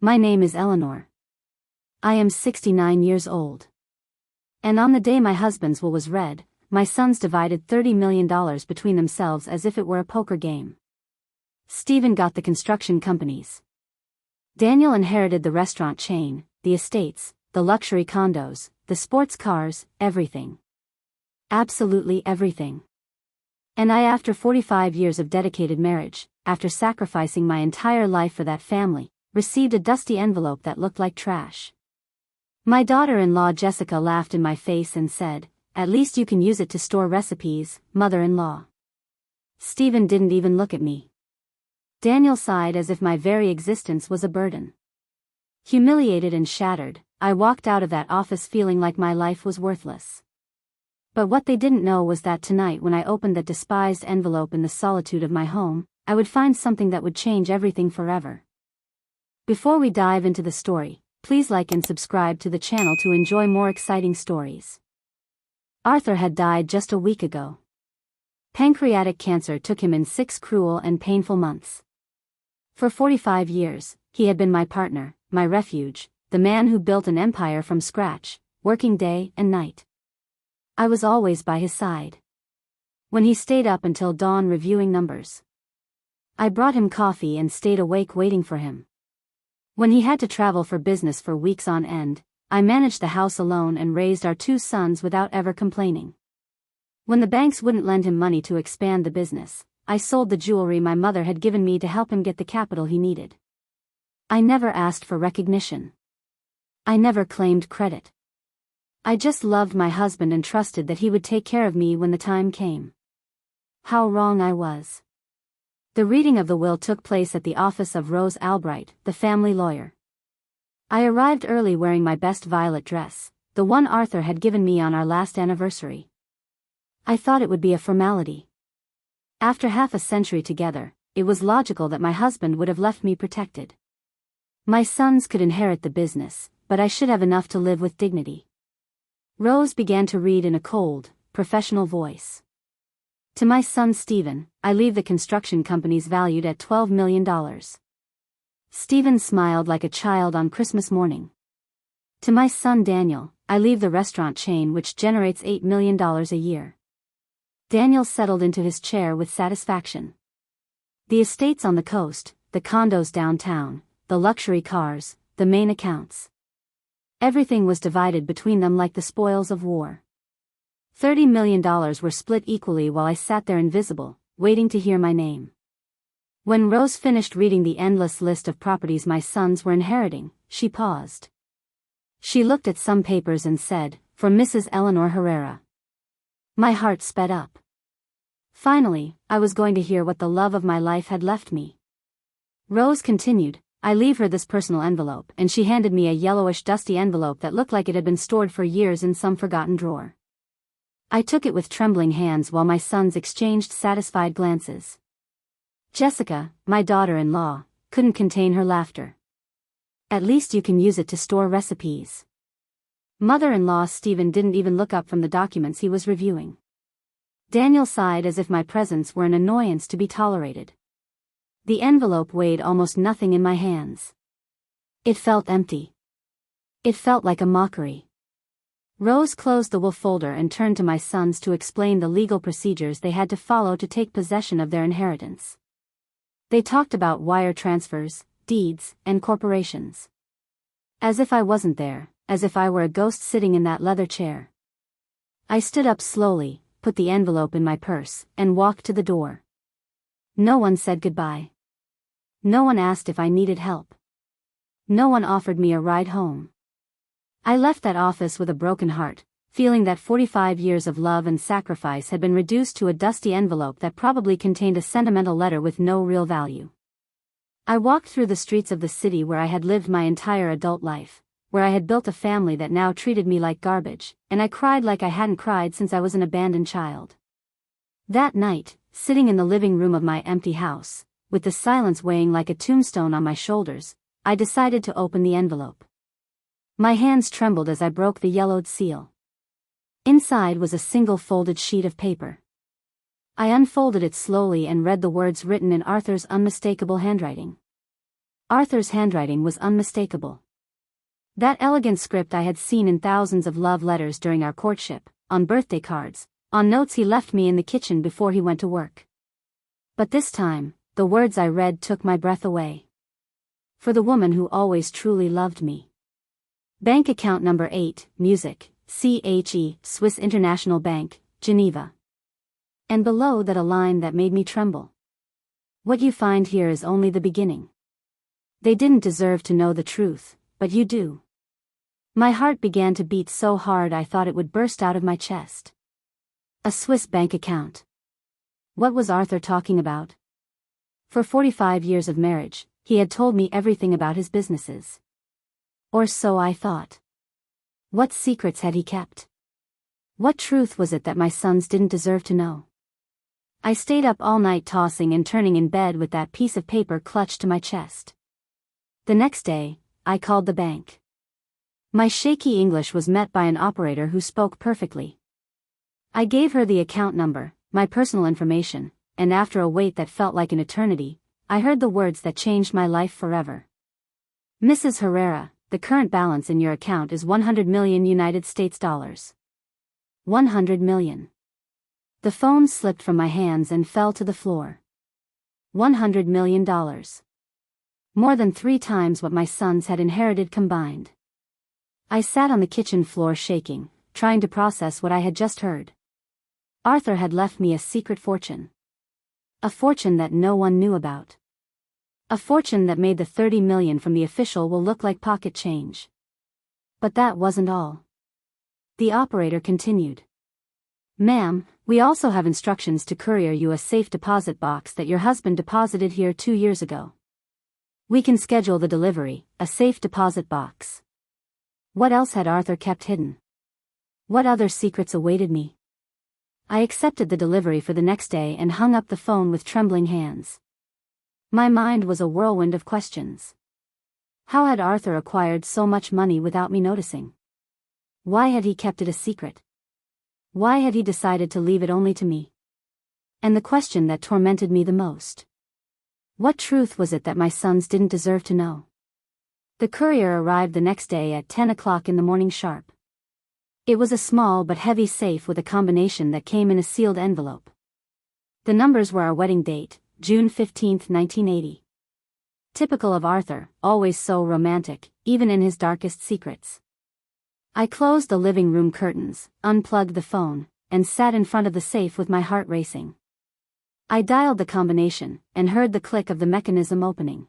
My name is Eleanor. I am 69 years old. And on the day my husband's will was read, my sons divided $30 million between themselves as if it were a poker game. Stephen got the construction companies. Daniel inherited the restaurant chain, the estates, the luxury condos, the sports cars, everything. Absolutely everything. And I, after 45 years of dedicated marriage, after sacrificing my entire life for that family, received a dusty envelope that looked like trash. My daughter-in-law Jessica laughed in my face and said, "At least you can use it to store recipes, mother-in-law." Stephen didn't even look at me. Daniel sighed as if my very existence was a burden. Humiliated and shattered, I walked out of that office feeling like my life was worthless. But what they didn't know was that tonight, when I opened that despised envelope in the solitude of my home, I would find something that would change everything forever. Before we dive into the story, please like and subscribe to the channel to enjoy more exciting stories. Arthur had died just a week ago. Pancreatic cancer took him in 6 cruel and painful months. For 45 years, he had been my partner, my refuge, the man who built an empire from scratch, working day and night. I was always by his side. When he stayed up until dawn reviewing numbers, I brought him coffee and stayed awake waiting for him. When he had to travel for business for weeks on end, I managed the house alone and raised our 2 sons without ever complaining. When the banks wouldn't lend him money to expand the business, I sold the jewelry my mother had given me to help him get the capital he needed. I never asked for recognition. I never claimed credit. I just loved my husband and trusted that he would take care of me when the time came. How wrong I was. The reading of the will took place at the office of Rose Albright, the family lawyer. I arrived early wearing my best violet dress, the one Arthur had given me on our last anniversary. I thought it would be a formality. After half a century together, it was logical that my husband would have left me protected. My sons could inherit the business, but I should have enough to live with dignity. Rose began to read in a cold, professional voice. To my son Stephen, I leave the construction companies valued at $12 million. Stephen smiled like a child on Christmas morning. To my son Daniel, I leave the restaurant chain which generates $8 million a year. Daniel settled into his chair with satisfaction. The estates on the coast, the condos downtown, the luxury cars, the main accounts. Everything was divided between them like the spoils of war. $30 million were split equally while I sat there invisible, waiting to hear my name. When Rose finished reading the endless list of properties my sons were inheriting, she paused. She looked at some papers and said, "For Mrs. Eleanor Herrera." My heart sped up. Finally, I was going to hear what the love of my life had left me. Rose continued, "I leave her this personal envelope," and she handed me a yellowish dusty envelope that looked like it had been stored for years in some forgotten drawer. I took it with trembling hands while my sons exchanged satisfied glances. Jessica, my daughter-in-law, couldn't contain her laughter. "At least you can use it to store recipes." Mother-in-law Stephen didn't even look up from the documents he was reviewing. Daniel sighed as if my presence were an annoyance to be tolerated. The envelope weighed almost nothing in my hands. It felt empty. It felt like a mockery. Rose closed the will folder and turned to my sons to explain the legal procedures they had to follow to take possession of their inheritance. They talked about wire transfers, deeds, and corporations. As if I wasn't there, as if I were a ghost sitting in that leather chair. I stood up slowly, put the envelope in my purse, and walked to the door. No one said goodbye. No one asked if I needed help. No one offered me a ride home. I left that office with a broken heart, feeling that 45 years of love and sacrifice had been reduced to a dusty envelope that probably contained a sentimental letter with no real value. I walked through the streets of the city where I had lived my entire adult life, where I had built a family that now treated me like garbage, and I cried like I hadn't cried since I was an abandoned child. That night, sitting in the living room of my empty house, with the silence weighing like a tombstone on my shoulders, I decided to open the envelope. My hands trembled as I broke the yellowed seal. Inside was a single folded sheet of paper. I unfolded it slowly and read the words written in Arthur's unmistakable handwriting. Arthur's handwriting was unmistakable. That elegant script I had seen in thousands of love letters during our courtship, on birthday cards, on notes he left me in the kitchen before he went to work. But this time, the words I read took my breath away. For the woman who always truly loved me. Bank account number 8, Music, CHE, Swiss International Bank, Geneva. And below that a line that made me tremble. What you find here is only the beginning. They didn't deserve to know the truth, but you do. My heart began to beat so hard I thought it would burst out of my chest. A Swiss bank account. What was Arthur talking about? For 45 years of marriage, he had told me everything about his businesses. Or so I thought. What secrets had he kept? What truth was it that my sons didn't deserve to know? I stayed up all night tossing and turning in bed with that piece of paper clutched to my chest. The next day, I called the bank. My shaky English was met by an operator who spoke perfectly. I gave her the account number, my personal information, and after a wait that felt like an eternity, I heard the words that changed my life forever. Mrs. Herrera, the current balance in your account is 100 million United States dollars. 100 million. The phone slipped from my hands and fell to the floor. $100 million. More than 3 times what my sons had inherited combined. I sat on the kitchen floor shaking, trying to process what I had just heard. Arthur had left me a secret fortune. A fortune that no one knew about. A fortune that made the 30 million from the official will look like pocket change. But that wasn't all. The operator continued. Ma'am, we also have instructions to courier you a safe deposit box that your husband deposited here 2 years ago. We can schedule the delivery, a safe deposit box. What else had Arthur kept hidden? What other secrets awaited me? I accepted the delivery for the next day and hung up the phone with trembling hands. My mind was a whirlwind of questions. How had Arthur acquired so much money without me noticing? Why had he kept it a secret? Why had he decided to leave it only to me? And the question that tormented me the most. What truth was it that my sons didn't deserve to know? The courier arrived the next day at 10 o'clock in the morning sharp. It was a small but heavy safe with a combination that came in a sealed envelope. The numbers were our wedding date, June 15, 1980. Typical of Arthur, always so romantic, even in his darkest secrets. I closed the living room curtains, unplugged the phone, and sat in front of the safe with my heart racing. I dialed the combination, and heard the click of the mechanism opening.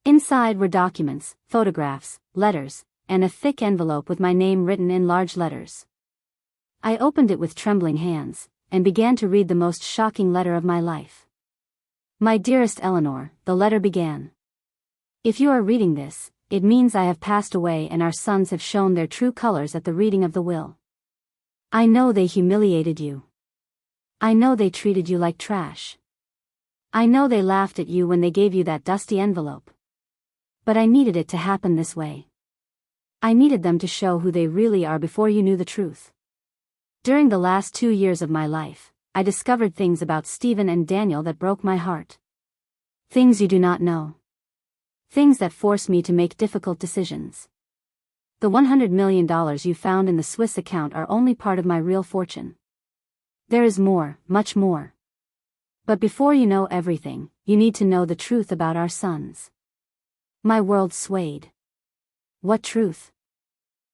Inside were documents, photographs, letters, and a thick envelope with my name written in large letters. I opened it with trembling hands, and began to read the most shocking letter of my life. My dearest Eleanor, the letter began. If you are reading this, it means I have passed away and our sons have shown their true colors at the reading of the will. I know they humiliated you. I know they treated you like trash. I know they laughed at you when they gave you that dusty envelope. But I needed it to happen this way. I needed them to show who they really are before you knew the truth. During the last 2 years of my life, I discovered things about Stephen and Daniel that broke my heart. Things you do not know. Things that forced me to make difficult decisions. The $100 million you found in the Swiss account are only part of my real fortune. There is more, much more. But before you know everything, you need to know the truth about our sons. My world swayed. What truth?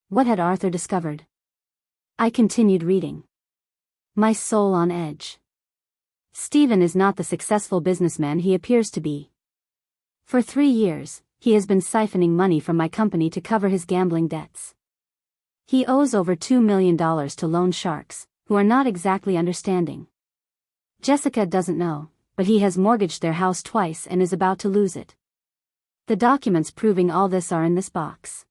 What had Arthur discovered? I continued reading. My soul on edge. Stephen is not the successful businessman he appears to be. For 3 years, he has been siphoning money from my company to cover his gambling debts. He owes over $2 million to loan sharks, who are not exactly understanding. Jessica doesn't know, but he has mortgaged their house twice and is about to lose it. The documents proving all this are in this box.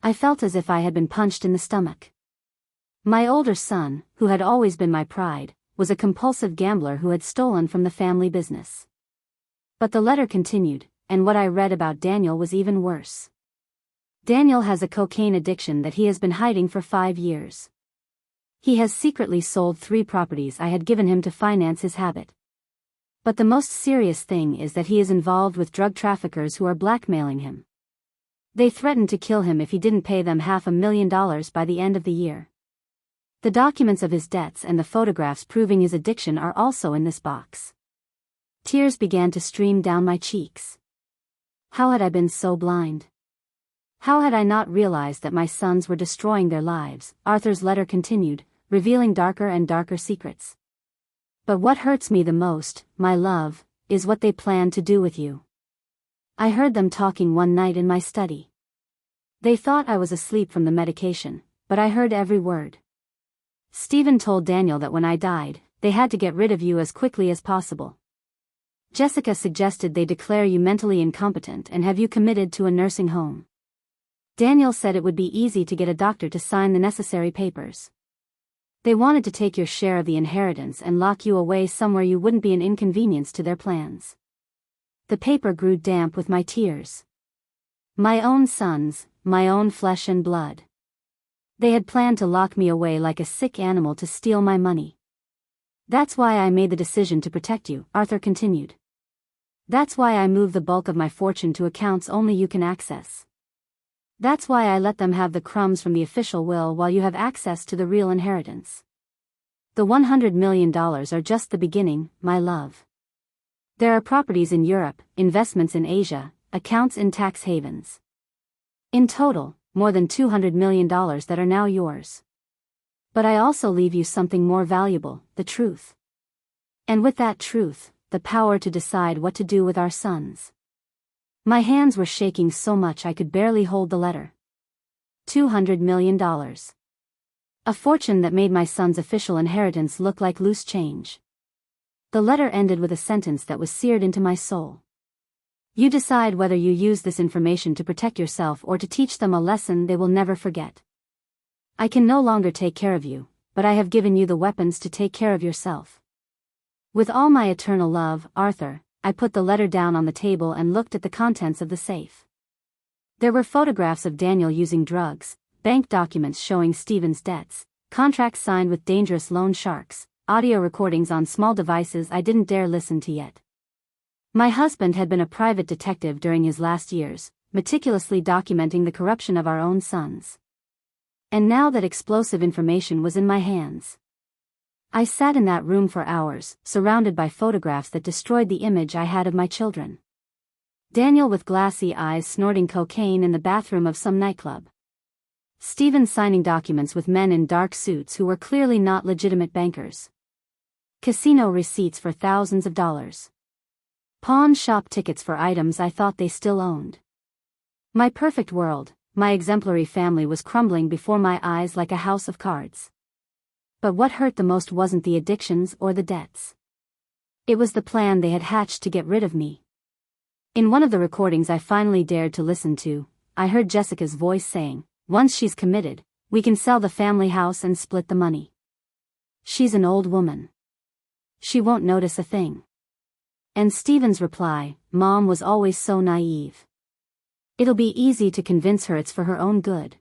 I felt as if I had been punched in the stomach. My older son, who had always been my pride, was a compulsive gambler who had stolen from the family business. But the letter continued, and what I read about Daniel was even worse. Daniel has a cocaine addiction that he has been hiding for 5 years. He has secretly sold 3 properties I had given him to finance his habit. But the most serious thing is that he is involved with drug traffickers who are blackmailing him. They threatened to kill him if he didn't pay them $500,000 by the end of the year. The documents of his debts and the photographs proving his addiction are also in this box. Tears began to stream down my cheeks. How had I been so blind? How had I not realized that my sons were destroying their lives? Arthur's letter continued, revealing darker and darker secrets. But what hurts me the most, my love, is what they plan to do with you. I heard them talking one night in my study. They thought I was asleep from the medication, but I heard every word. Stephen told Daniel that when I died, they had to get rid of you as quickly as possible. Jessica suggested they declare you mentally incompetent and have you committed to a nursing home. Daniel said it would be easy to get a doctor to sign the necessary papers. They wanted to take your share of the inheritance and lock you away somewhere you wouldn't be an inconvenience to their plans. The paper grew damp with my tears. My own sons, my own flesh and blood. They had planned to lock me away like a sick animal to steal my money. That's why I made the decision to protect you, Arthur continued. That's why I moved the bulk of my fortune to accounts only you can access. That's why I let them have the crumbs from the official will while you have access to the real inheritance. The $100 million are just the beginning, my love. There are properties in Europe, investments in Asia, accounts in tax havens. In total, more than $200 million that are now yours. But I also leave you something more valuable, the truth. And with that truth, the power to decide what to do with our sons. My hands were shaking so much I could barely hold the letter. $200 million. A fortune that made my son's official inheritance look like loose change. The letter ended with a sentence that was seared into my soul. You decide whether you use this information to protect yourself or to teach them a lesson they will never forget. I can no longer take care of you, but I have given you the weapons to take care of yourself. With all my eternal love, Arthur, I put the letter down on the table and looked at the contents of the safe. There were photographs of Daniel using drugs, bank documents showing Stephen's debts, contracts signed with dangerous loan sharks, audio recordings on small devices I didn't dare listen to yet. My husband had been a private detective during his last years, meticulously documenting the corruption of our own sons. And now that explosive information was in my hands. I sat in that room for hours, surrounded by photographs that destroyed the image I had of my children. Daniel with glassy eyes snorting cocaine in the bathroom of some nightclub. Stephen signing documents with men in dark suits who were clearly not legitimate bankers. Casino receipts for thousands of dollars. Pawn shop tickets for items I thought they still owned. My perfect world, my exemplary family was crumbling before my eyes like a house of cards. But what hurt the most wasn't the addictions or the debts. It was the plan they had hatched to get rid of me. In one of the recordings I finally dared to listen to, I heard Jessica's voice saying, "Once she's committed, we can sell the family house and split the money. She's an old woman. She won't notice a thing." And Stephen's reply, "Mom was always so naive. It'll be easy to convince her it's for her own good."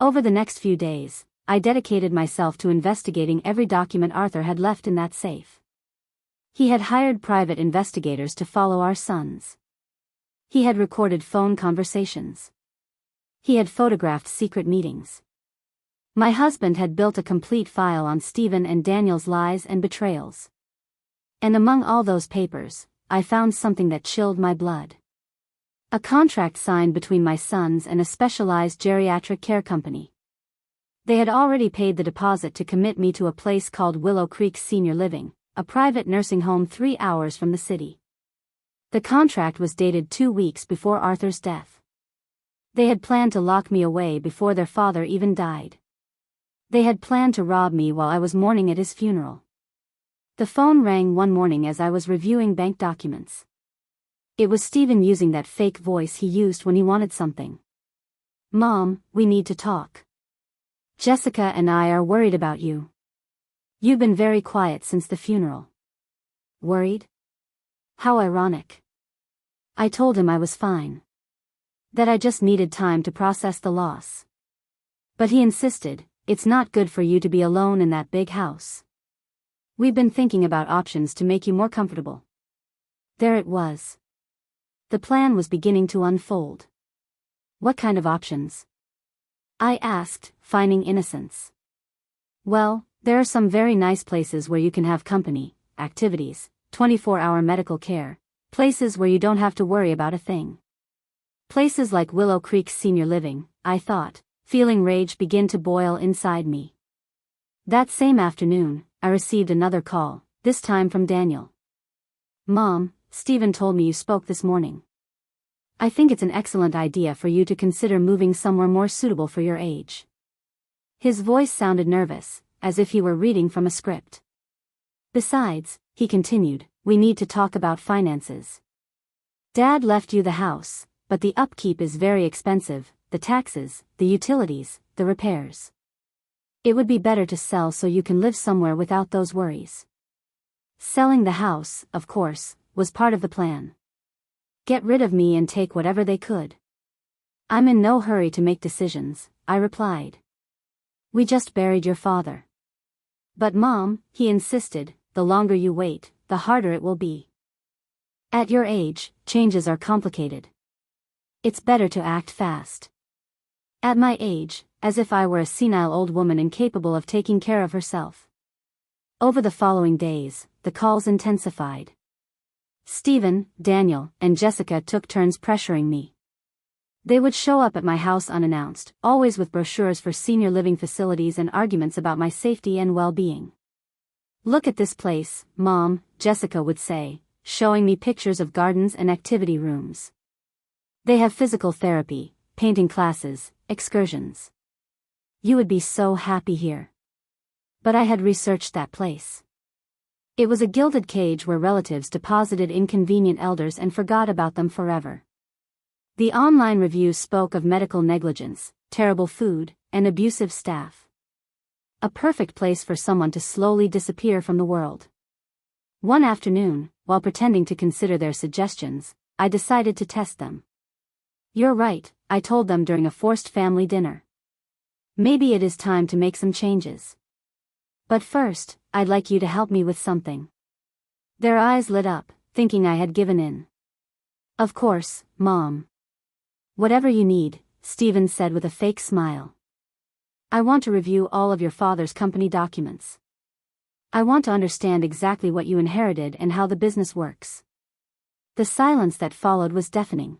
Over the next few days, I dedicated myself to investigating every document Arthur had left in that safe. He had hired private investigators to follow our sons. He had recorded phone conversations. He had photographed secret meetings. My husband had built a complete file on Stephen and Daniel's lies and betrayals. And among all those papers, I found something that chilled my blood. A contract signed between my sons and a specialized geriatric care company. They had already paid the deposit to commit me to a place called Willow Creek Senior Living, a private nursing home 3 hours from the city. The contract was dated 2 weeks before Arthur's death. They had planned to lock me away before their father even died. They had planned to rob me while I was mourning at his funeral. The phone rang one morning as I was reviewing bank documents. It was Stephen using that fake voice he used when he wanted something. "Mom, we need to talk. Jessica and I are worried about you. You've been very quiet since the funeral." Worried? How ironic. I told him I was fine. That I just needed time to process the loss. But he insisted, "It's not good for you to be alone in that big house. We've been thinking about options to make you more comfortable. There it was. The plan was beginning to unfold. What kind of options? I asked, feigning innocence. Well, there are some very nice places where you can have company, activities, 24-hour medical care, places where you don't have to worry about a thing. Places like Willow Creek Senior Living, I thought, feeling rage begin to boil inside me. That same afternoon, I received another call, this time from Daniel. Mom, Stephen told me you spoke this morning. I think it's an excellent idea for you to consider moving somewhere more suitable for your age. His voice sounded nervous, as if he were reading from a script. Besides, he continued, we need to talk about finances. Dad left you the house, but the upkeep is very expensive, the taxes, the utilities, the repairs. It would be better to sell so you can live somewhere without those worries. Selling the house, of course, was part of the plan. Get rid of me and take whatever they could. I'm in no hurry to make decisions, I replied. We just buried your father. But Mom, he insisted, the longer you wait, the harder it will be. At your age, changes are complicated. It's better to act fast. At my age, as if I were a senile old woman incapable of taking care of herself. Over the following days, the calls intensified. Stephen, Daniel, and Jessica took turns pressuring me. They would show up at my house unannounced, always with brochures for senior living facilities and arguments about my safety and well-being. Look at this place, Mom, Jessica would say, showing me pictures of gardens and activity rooms. They have physical therapy, painting classes, excursions. You would be so happy here. But I had researched that place. It was a gilded cage where relatives deposited inconvenient elders and forgot about them forever. The online reviews spoke of medical negligence, terrible food, and abusive staff. A perfect place for someone to slowly disappear from the world. One afternoon, while pretending to consider their suggestions, I decided to test them. You're right, I told them during a forced family dinner. Maybe it is time to make some changes. But first, I'd like you to help me with something. Their eyes lit up, thinking I had given in. Of course, Mom. Whatever you need, Stephen said with a fake smile. I want to review all of your father's company documents. I want to understand exactly what you inherited and how the business works. The silence that followed was deafening.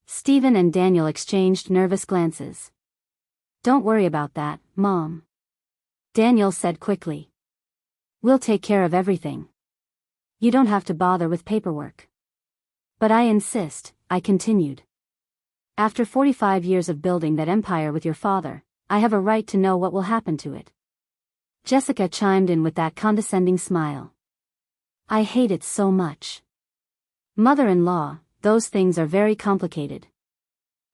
Stephen and Daniel exchanged nervous glances. Don't worry about that, Mom. Daniel said quickly. We'll take care of everything. You don't have to bother with paperwork. But I insist, I continued. After 45 years of building that empire with your father, I have a right to know what will happen to it. Jessica chimed in with that condescending smile. I hate it so much. Mother-in-law, those things are very complicated.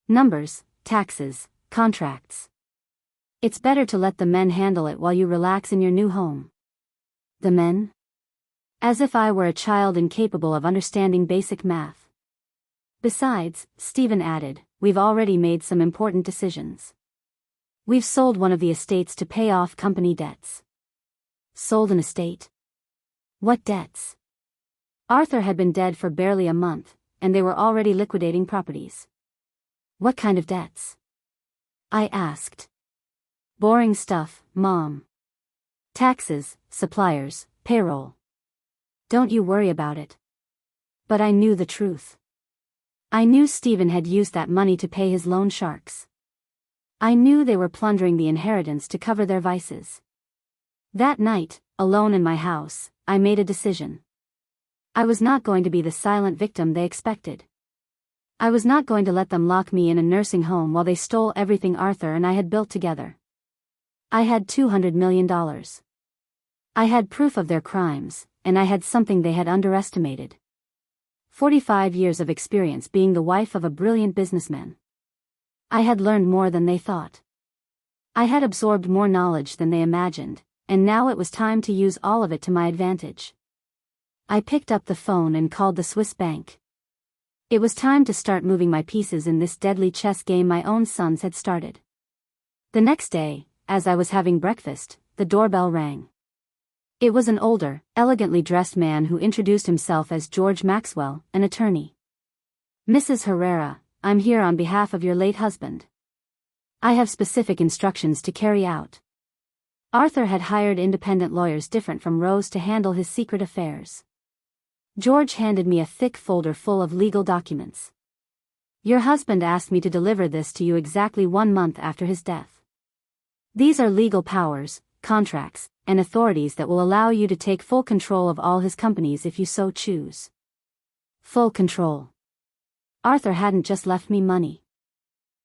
Numbers, taxes, contracts. It's better to let the men handle it while you relax in your new home. The men? As if I were a child incapable of understanding basic math. Besides, Stephen added, we've already made some important decisions. We've sold one of the estates to pay off company debts. Sold an estate? What debts? Arthur had been dead for barely a month, and they were already liquidating properties. What kind of debts? I asked. Boring stuff, Mom. Taxes, suppliers, payroll. Don't you worry about it. But I knew the truth. I knew Stephen had used that money to pay his loan sharks. I knew they were plundering the inheritance to cover their vices. That night, alone in my house, I made a decision. I was not going to be the silent victim they expected. I was not going to let them lock me in a nursing home while they stole everything Arthur and I had built together. I had $200 million. I had proof of their crimes, and I had something they had underestimated. 45 years of experience being the wife of a brilliant businessman. I had learned more than they thought. I had absorbed more knowledge than they imagined, and now it was time to use all of it to my advantage. I picked up the phone and called the Swiss bank. It was time to start moving my pieces in this deadly chess game my own sons had started. The next day, as I was having breakfast, the doorbell rang. It was an older, elegantly dressed man who introduced himself as George Maxwell, an attorney. "Mrs. Herrera, I'm here on behalf of your late husband. I have specific instructions to carry out." Arthur had hired independent lawyers different from Rose to handle his secret affairs. George handed me a thick folder full of legal documents. "Your husband asked me to deliver this to you exactly 1 month after his death. These are legal powers, contracts, and authorities that will allow you to take full control of all his companies if you so choose." Full control. Arthur hadn't just left me money.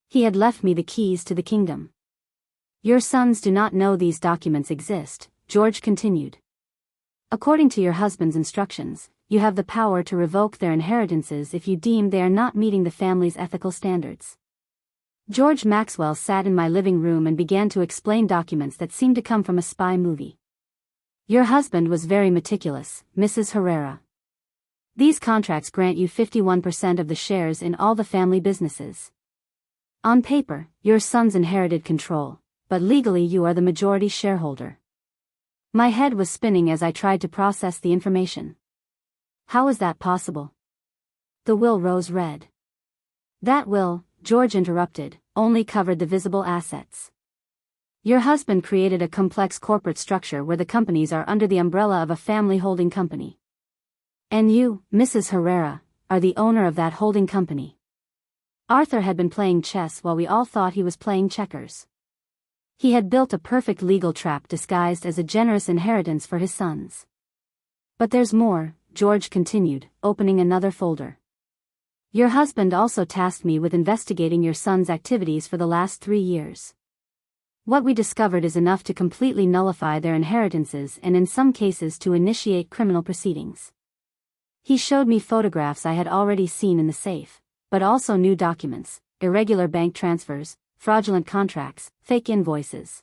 He had left me the keys to the kingdom. "Your sons do not know these documents exist," George continued. "According to your husband's instructions, you have the power to revoke their inheritances if you deem they are not meeting the family's ethical standards." George Maxwell sat in my living room and began to explain documents that seemed to come from a spy movie. "Your husband was very meticulous, Mrs. Herrera. These contracts grant you 51% of the shares in all the family businesses. On paper, your sons inherited control, but legally you are the majority shareholder." My head was spinning as I tried to process the information. How is that possible? The will Rose read. "That will," George interrupted, "only covered the visible assets. Your husband created a complex corporate structure where the companies are under the umbrella of a family holding company. And you, Mrs. Herrera, are the owner of that holding company." Arthur had been playing chess while we all thought he was playing checkers. He had built a perfect legal trap disguised as a generous inheritance for his sons. "But there's more," George continued, opening another folder. "Your husband also tasked me with investigating your son's activities for the last 3 years. What we discovered is enough to completely nullify their inheritances and in some cases to initiate criminal proceedings." He showed me photographs I had already seen in the safe, but also new documents, irregular bank transfers, fraudulent contracts, fake invoices.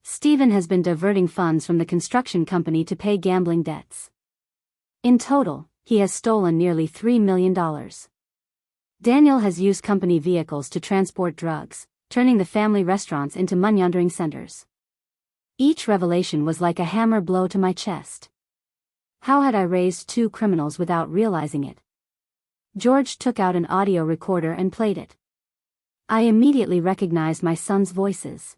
"Stephen has been diverting funds from the construction company to pay gambling debts. In total, he has stolen nearly $3 million. Daniel has used company vehicles to transport drugs, turning the family restaurants into money-laundering centers." Each revelation was like a hammer blow to my chest. How had I raised 2 criminals without realizing it? George took out an audio recorder and played it. I immediately recognized my sons' voices.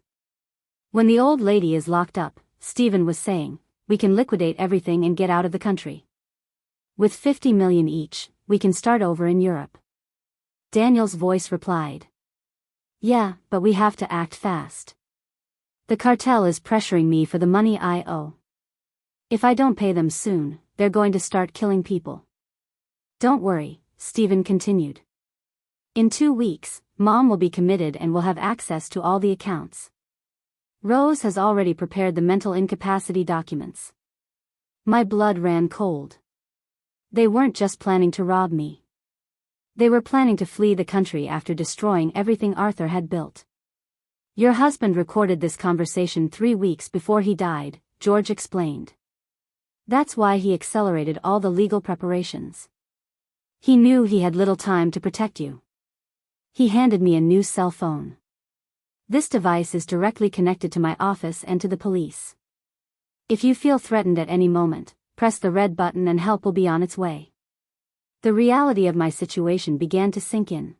"When the old lady is locked up," Stephen was saying, "we can liquidate everything and get out of the country. With 50 million each, we can start over in Europe." Daniel's voice replied. "Yeah, but we have to act fast. The cartel is pressuring me for the money I owe. If I don't pay them soon, they're going to start killing people." "Don't worry," Stephen continued. "In 2 weeks, Mom will be committed and will have access to all the accounts. Rose has already prepared the mental incapacity documents." My blood ran cold. They weren't just planning to rob me. They were planning to flee the country after destroying everything Arthur had built. "Your husband recorded this conversation 3 weeks before he died," George explained. "That's why he accelerated all the legal preparations. He knew he had little time to protect you." He handed me a new cell phone. "This device is directly connected to my office and to the police. If you feel threatened at any moment, press the red button and help will be on its way." The reality of my situation began to sink in.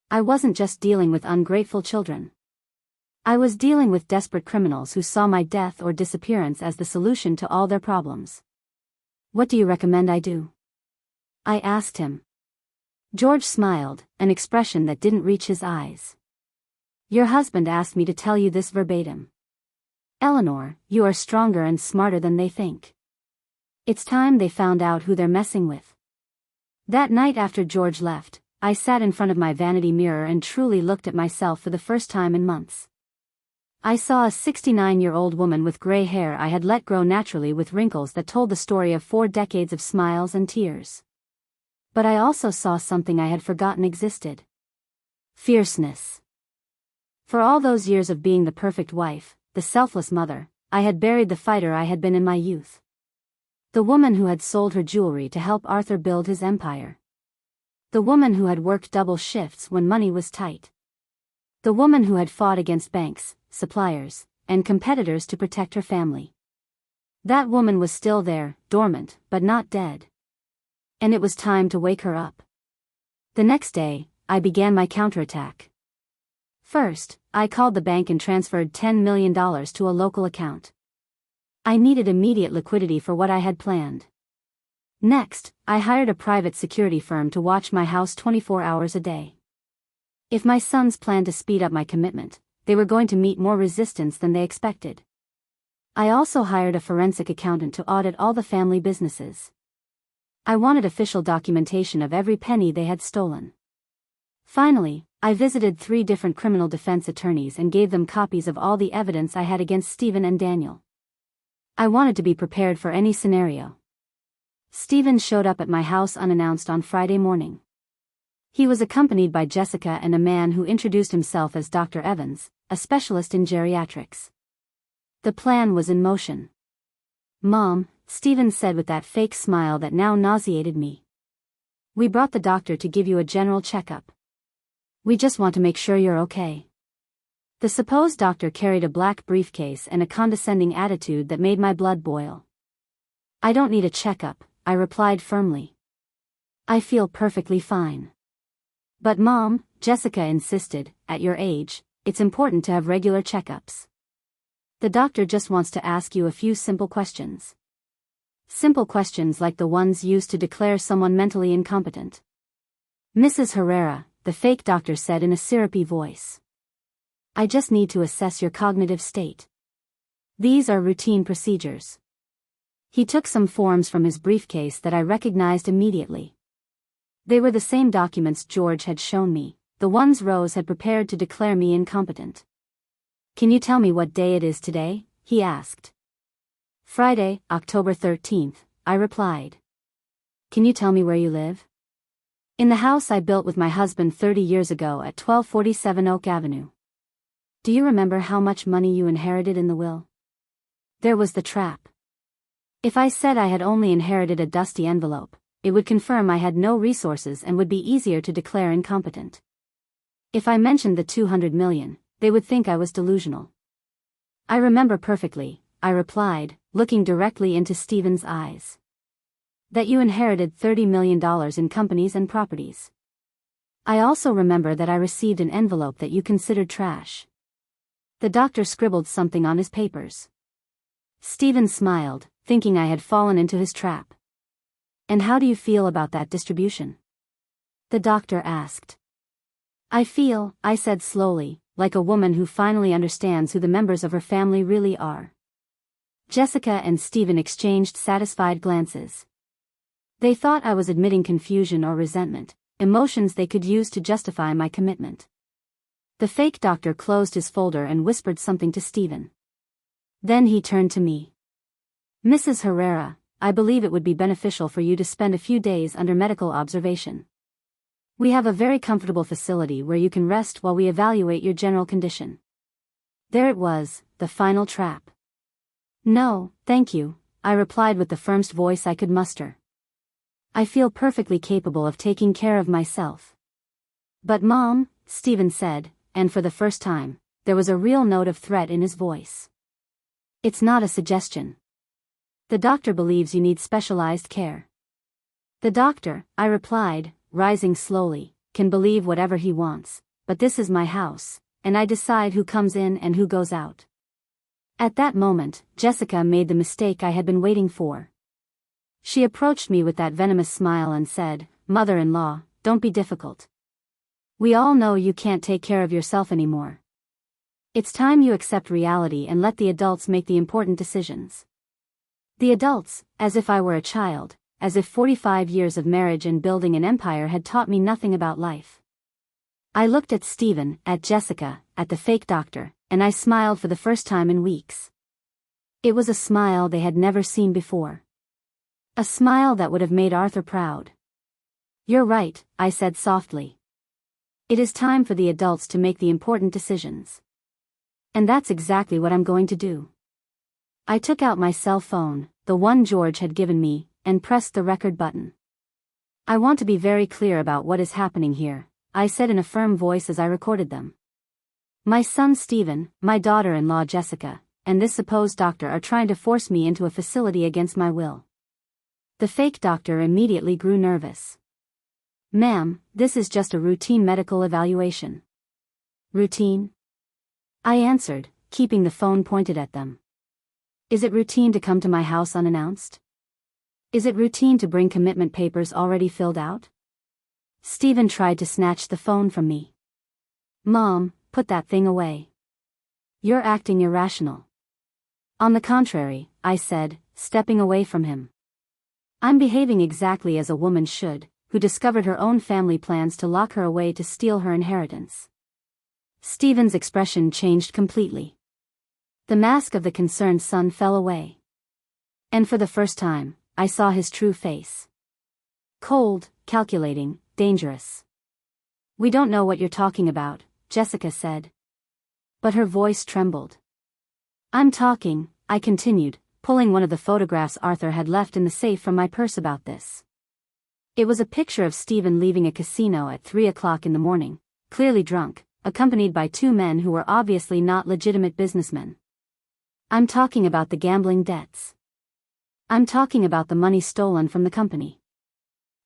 I wasn't just dealing with ungrateful children. I was dealing with desperate criminals who saw my death or disappearance as the solution to all their problems. "What do you recommend I do?" I asked him. George smiled, an expression that didn't reach his eyes. "Your husband asked me to tell you this verbatim. Eleanor, you are stronger and smarter than they think. It's time they found out who they're messing with." That night after George left, I sat in front of my vanity mirror and truly looked at myself for the first time in months. I saw a 69-year-old woman with gray hair I had let grow naturally with wrinkles that told the story of 4 decades of smiles and tears. But I also saw something I had forgotten existed. Fierceness. For all those years of being the perfect wife, the selfless mother, I had buried the fighter I had been in my youth. The woman who had sold her jewelry to help Arthur build his empire. The woman who had worked double shifts when money was tight. The woman who had fought against banks, suppliers, and competitors to protect her family. That woman was still there, dormant, but not dead. And it was time to wake her up. The next day, I began my counterattack. First, I called the bank and transferred $10 million to a local account. I needed immediate liquidity for what I had planned. Next, I hired a private security firm to watch my house 24 hours a day. If my sons planned to speed up my commitment, they were going to meet more resistance than they expected. I also hired a forensic accountant to audit all the family businesses. I wanted official documentation of every penny they had stolen. Finally, I visited 3 different criminal defense attorneys and gave them copies of all the evidence I had against Stephen and Daniel. I wanted to be prepared for any scenario. Stephen showed up at my house unannounced on Friday morning. He was accompanied by Jessica and a man who introduced himself as Dr. Evans, a specialist in geriatrics. The plan was in motion. "Mom," Stephen said with that fake smile that now nauseated me. "We brought the doctor to give you a general checkup. We just want to make sure you're okay." The supposed doctor carried a black briefcase and a condescending attitude that made my blood boil. "I don't need a checkup," I replied firmly. "I feel perfectly fine." "But Mom," Jessica insisted, "at your age, it's important to have regular checkups. The doctor just wants to ask you a few simple questions." Simple questions like the ones used to declare someone mentally incompetent. "Mrs. Herrera," the fake doctor said in a syrupy voice, "I just need to assess your cognitive state. These are routine procedures." He took some forms from his briefcase that I recognized immediately. They were the same documents George had shown me, the ones Rose had prepared to declare me incompetent. "Can you tell me what day it is today?" he asked. "Friday, October 13th, I replied. "Can you tell me where you live?" "In the house I built with my husband 30 years ago at 1247 Oak Avenue." "Do you remember how much money you inherited in the will?" There was the trap. If I said I had only inherited a dusty envelope, it would confirm I had no resources and would be easier to declare incompetent. If I mentioned the $200 million, they would think I was delusional. "I remember perfectly," I replied, looking directly into Stephen's eyes. "That you inherited $30 million in companies and properties. I also remember that I received an envelope that you considered trash." The doctor scribbled something on his papers. Stephen smiled, thinking I had fallen into his trap. "And how do you feel about that distribution?" the doctor asked. "I feel," I said slowly, "like a woman who finally understands who the members of her family really are." Jessica and Stephen exchanged satisfied glances. They thought I was admitting confusion or resentment, emotions they could use to justify my commitment. The fake doctor closed his folder and whispered something to Stephen. Then he turned to me. "Mrs. Herrera, I believe it would be beneficial for you to spend a few days under medical observation. We have a very comfortable facility where you can rest while we evaluate your general condition." There it was, the final trap. "No, thank you," I replied with the firmest voice I could muster. "I feel perfectly capable of taking care of myself." "But Mom," Stephen said, and for the first time, there was a real note of threat in his voice. "It's not a suggestion. The doctor believes you need specialized care." "The doctor," I replied, rising slowly, "can believe whatever he wants, but this is my house, and I decide who comes in and who goes out." At that moment, Jessica made the mistake I had been waiting for. She approached me with that venomous smile and said, "Mother-in-law, don't be difficult. We all know you can't take care of yourself anymore. It's time you accept reality and let the adults make the important decisions." The adults, as if I were a child, as if 45 years of marriage and building an empire had taught me nothing about life. I looked at Stephen, at Jessica, at the fake doctor, and I smiled for the first time in weeks. It was a smile they had never seen before. A smile that would have made Arthur proud. "You're right," I said softly. "It is time for the adults to make the important decisions. And that's exactly what I'm going to do." I took out my cell phone, the one George had given me, and pressed the record button. "I want to be very clear about what is happening here," I said in a firm voice as I recorded them. "My son Stephen, my daughter-in-law Jessica, and this supposed doctor are trying to force me into a facility against my will. The fake doctor immediately grew nervous. Ma'am, this is just a routine medical evaluation. Routine? I answered, keeping the phone pointed at them. Is it routine to come to my house unannounced? Is it routine to bring commitment papers already filled out? Stephen tried to snatch the phone from me. Mom, put that thing away. You're acting irrational. On the contrary, I said, stepping away from him. I'm behaving exactly as a woman should, who discovered her own family plans to lock her away to steal her inheritance. Stephen's expression changed completely. The mask of the concerned son fell away. And for the first time, I saw his true face. Cold, calculating, dangerous. We don't know what you're talking about, Jessica said. But her voice trembled. I'm talking, I continued, pulling one of the photographs Arthur had left in the safe from my purse about this. It was a picture of Stephen leaving a casino at 3 o'clock in the morning, clearly drunk, accompanied by two men who were obviously not legitimate businessmen. I'm talking about the gambling debts. I'm talking about the money stolen from the company.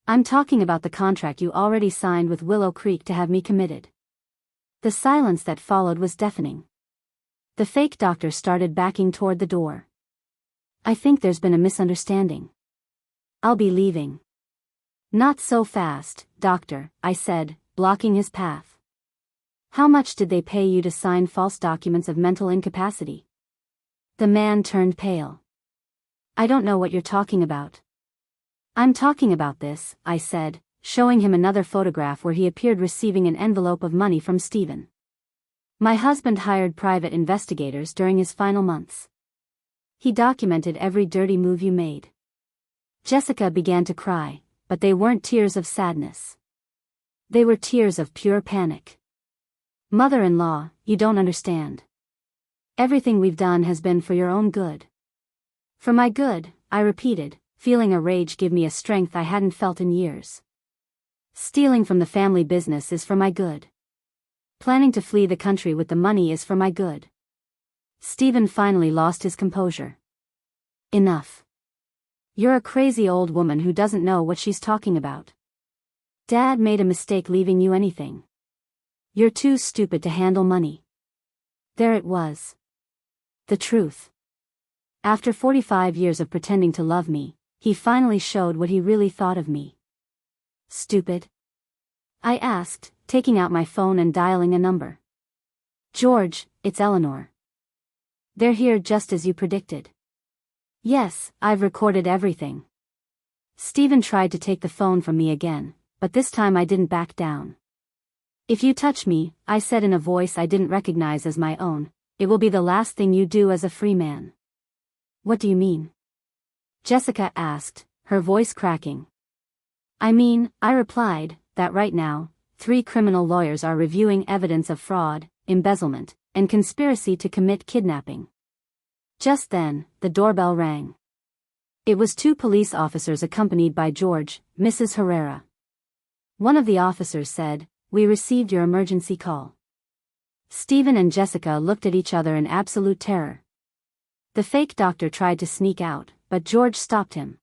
I'm talking about the contract you already signed with Willow Creek to have me committed. The silence that followed was deafening. The fake doctor started backing toward the door. I think there's been a misunderstanding. I'll be leaving. Not so fast, doctor, I said, blocking his path. How much did they pay you to sign false documents of mental incapacity? The man turned pale. I don't know what you're talking about. I'm talking about this, I said, showing him another photograph where he appeared receiving an envelope of money from Stephen. My husband hired private investigators during his final months. He documented every dirty move you made. Jessica began to cry, but they weren't tears of sadness. They were tears of pure panic. Mother-in-law, you don't understand. Everything we've done has been for your own good. For my good, I repeated, feeling a rage give me a strength I hadn't felt in years. Stealing from the family business is for my good. Planning to flee the country with the money is for my good. Stephen finally lost his composure. Enough. You're a crazy old woman who doesn't know what she's talking about. Dad made a mistake leaving you anything. You're too stupid to handle money. There it was. The truth. After 45 years of pretending to love me, he finally showed what he really thought of me. Stupid? I asked, taking out my phone and dialing a number. George, it's Eleanor. They're here just as you predicted. Yes, I've recorded everything. Stephen tried to take the phone from me again, but this time I didn't back down. If you touch me, I said in a voice I didn't recognize as my own, it will be the last thing you do as a free man. What do you mean? Jessica asked, her voice cracking. I mean, I replied, that right now, 3 criminal lawyers are reviewing evidence of fraud, embezzlement, and conspiracy to commit kidnapping. Just then, the doorbell rang. It was 2 police officers accompanied by George, Mrs. Herrera. One of the officers said, "We received your emergency call." Stephen and Jessica looked at each other in absolute terror. The fake doctor tried to sneak out, but George stopped him.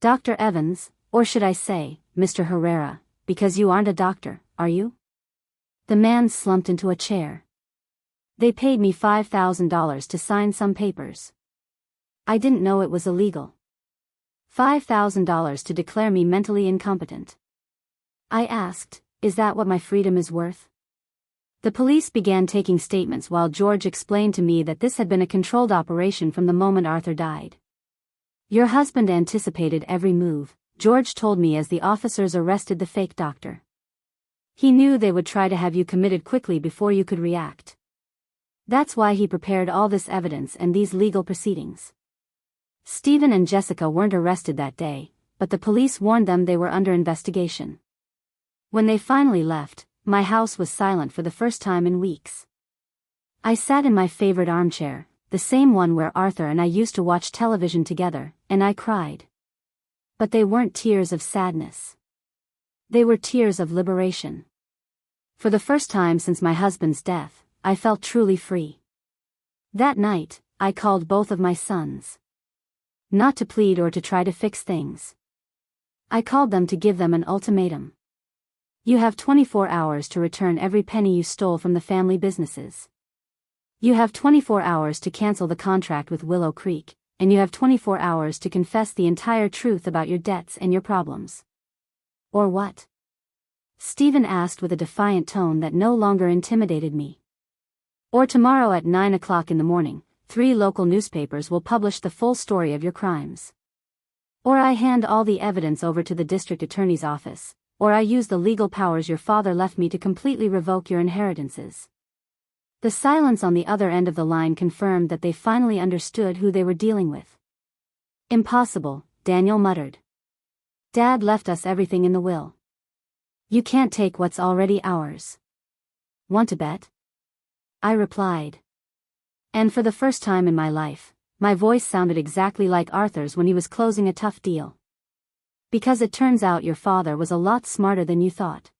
Dr. Evans, or should I say, Mr. Herrera, because you aren't a doctor, are you? The man slumped into a chair. They paid me $5,000 to sign some papers. I didn't know it was illegal. $5,000 to declare me mentally incompetent. I asked, is that what my freedom is worth? The police began taking statements while George explained to me that this had been a controlled operation from the moment Arthur died. Your husband anticipated every move, George told me as the officers arrested the fake doctor. He knew they would try to have you committed quickly before you could react. That's why he prepared all this evidence and these legal proceedings. Stephen and Jessica weren't arrested that day, but the police warned them they were under investigation. When they finally left, my house was silent for the first time in weeks. I sat in my favorite armchair, the same one where Arthur and I used to watch television together, and I cried. But they weren't tears of sadness. They were tears of liberation. For the first time since my husband's death, I felt truly free. That night, I called both of my sons. Not to plead or to try to fix things. I called them to give them an ultimatum. You have 24 hours to return every penny you stole from the family businesses. You have 24 hours to cancel the contract with Willow Creek, and you have 24 hours to confess the entire truth about your debts and your problems. Or what? Stephen asked with a defiant tone that no longer intimidated me. Or tomorrow at 9 o'clock in the morning, 3 local newspapers will publish the full story of your crimes. Or I hand all the evidence over to the district attorney's office, or I use the legal powers your father left me to completely revoke your inheritances. The silence on the other end of the line confirmed that they finally understood who they were dealing with. Impossible, Daniel muttered. Dad left us everything in the will. You can't take what's already ours. Want to bet? I replied. And for the first time in my life, my voice sounded exactly like Arthur's when he was closing a tough deal. Because it turns out your father was a lot smarter than you thought.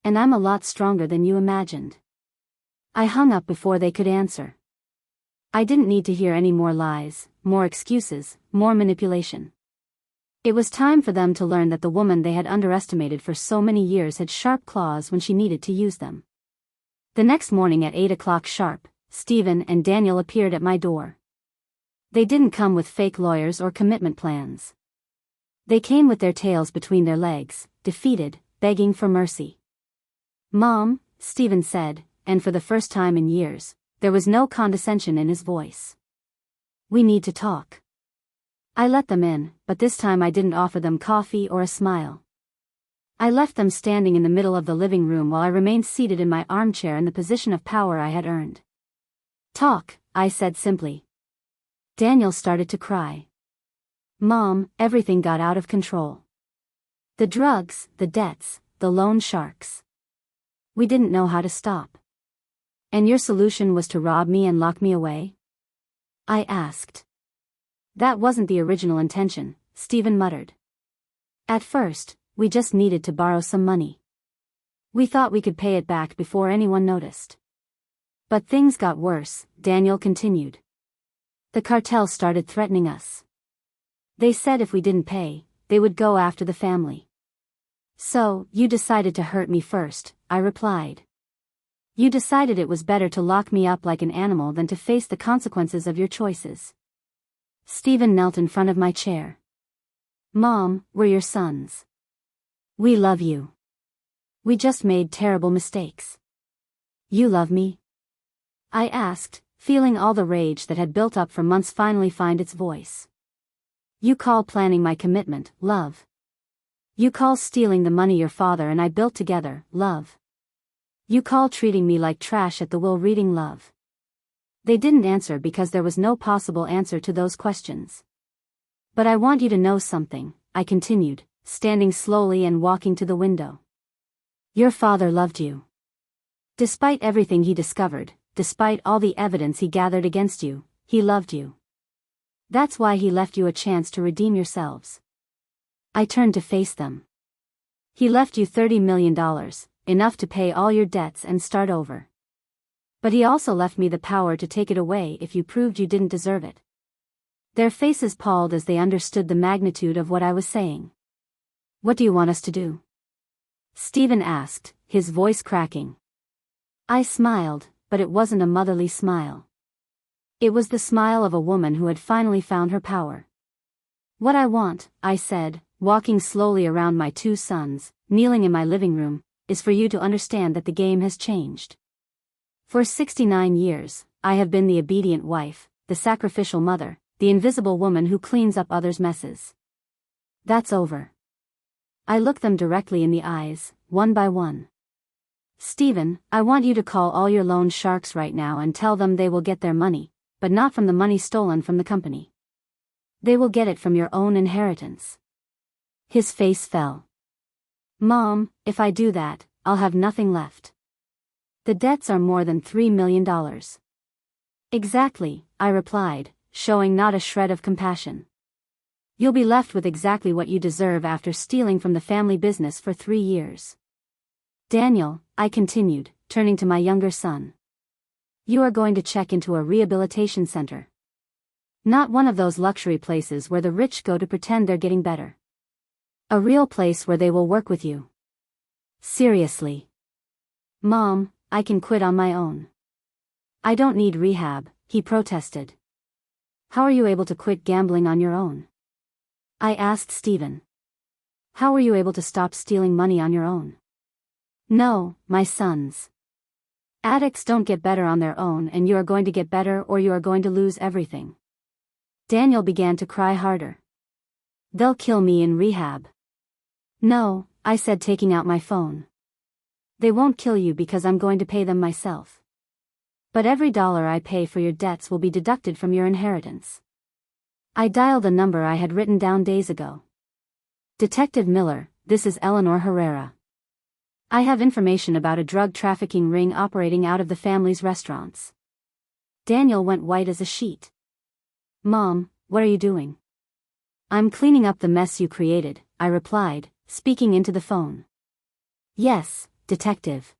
And I'm a lot stronger than you imagined. I hung up before they could answer. I didn't need to hear any more lies, more excuses, more manipulation. It was time for them to learn that the woman they had underestimated for so many years had sharp claws when she needed to use them. The next morning at 8 o'clock sharp, Stephen and Daniel appeared at my door. They didn't come with fake lawyers or commitment plans. They came with their tails between their legs, defeated, begging for mercy. Mom, Stephen said, and for the first time in years, there was no condescension in his voice. We need to talk. I let them in, but this time I didn't offer them coffee or a smile. I left them standing in the middle of the living room while I remained seated in my armchair in the position of power I had earned. Talk, I said simply. Daniel started to cry. Mom, everything got out of control. The drugs, the debts, the loan sharks. We didn't know how to stop. And your solution was to rob me and lock me away? I asked. That wasn't the original intention, Stephen muttered. At first, we just needed to borrow some money. We thought we could pay it back before anyone noticed. But things got worse, Daniel continued. The cartel started threatening us. They said if we didn't pay, they would go after the family. So, you decided to hurt me first, I replied. You decided it was better to lock me up like an animal than to face the consequences of your choices. Stephen knelt in front of my chair. Mom, we're your sons. We love you. We just made terrible mistakes. You love me? I asked, feeling all the rage that had built up for months finally find its voice. You call planning my commitment, love. You call stealing the money your father and I built together, love. You call treating me like trash at the will reading love. They didn't answer because there was no possible answer to those questions. But I want you to know something, I continued, standing slowly and walking to the window. Your father loved you. Despite everything he discovered, despite all the evidence he gathered against you, he loved you. That's why he left you a chance to redeem yourselves. I turned to face them. He left you $30 million, enough to pay all your debts and start over. But he also left me the power to take it away if you proved you didn't deserve it. Their faces palled as they understood the magnitude of what I was saying. What do you want us to do? Stephen asked, his voice cracking. I smiled, but it wasn't a motherly smile. It was the smile of a woman who had finally found her power. What I want, I said, walking slowly around my 2 sons, kneeling in my living room, is for you to understand that the game has changed. For 69 years, I have been the obedient wife, the sacrificial mother, the invisible woman who cleans up others' messes. That's over. I looked them directly in the eyes, one by one. Stephen, I want you to call all your loan sharks right now and tell them they will get their money, but not from the money stolen from the company. They will get it from your own inheritance. His face fell. Mom, if I do that, I'll have nothing left. The debts are more than $3 million. Exactly, I replied, showing not a shred of compassion. You'll be left with exactly what you deserve after stealing from the family business for 3 years. Daniel, I continued, turning to my younger son. You are going to check into a rehabilitation center. Not one of those luxury places where the rich go to pretend they're getting better. A real place where they will work with you. Seriously. Mom, I can quit on my own. I don't need rehab, he protested. How are you able to quit gambling on your own? I asked Stephen. How were you able to stop stealing money on your own? No, my sons. Addicts don't get better on their own, and you are going to get better or you are going to lose everything. Daniel began to cry harder. They'll kill me in rehab. No, I said, taking out my phone. They won't kill you because I'm going to pay them myself. But every dollar I pay for your debts will be deducted from your inheritance. I dialed a number I had written down days ago. Detective Miller, this is Eleanor Herrera. I have information about a drug trafficking ring operating out of the family's restaurants. Daniel went white as a sheet. Mom, what are you doing? I'm cleaning up the mess you created, I replied, speaking into the phone. Yes, detective.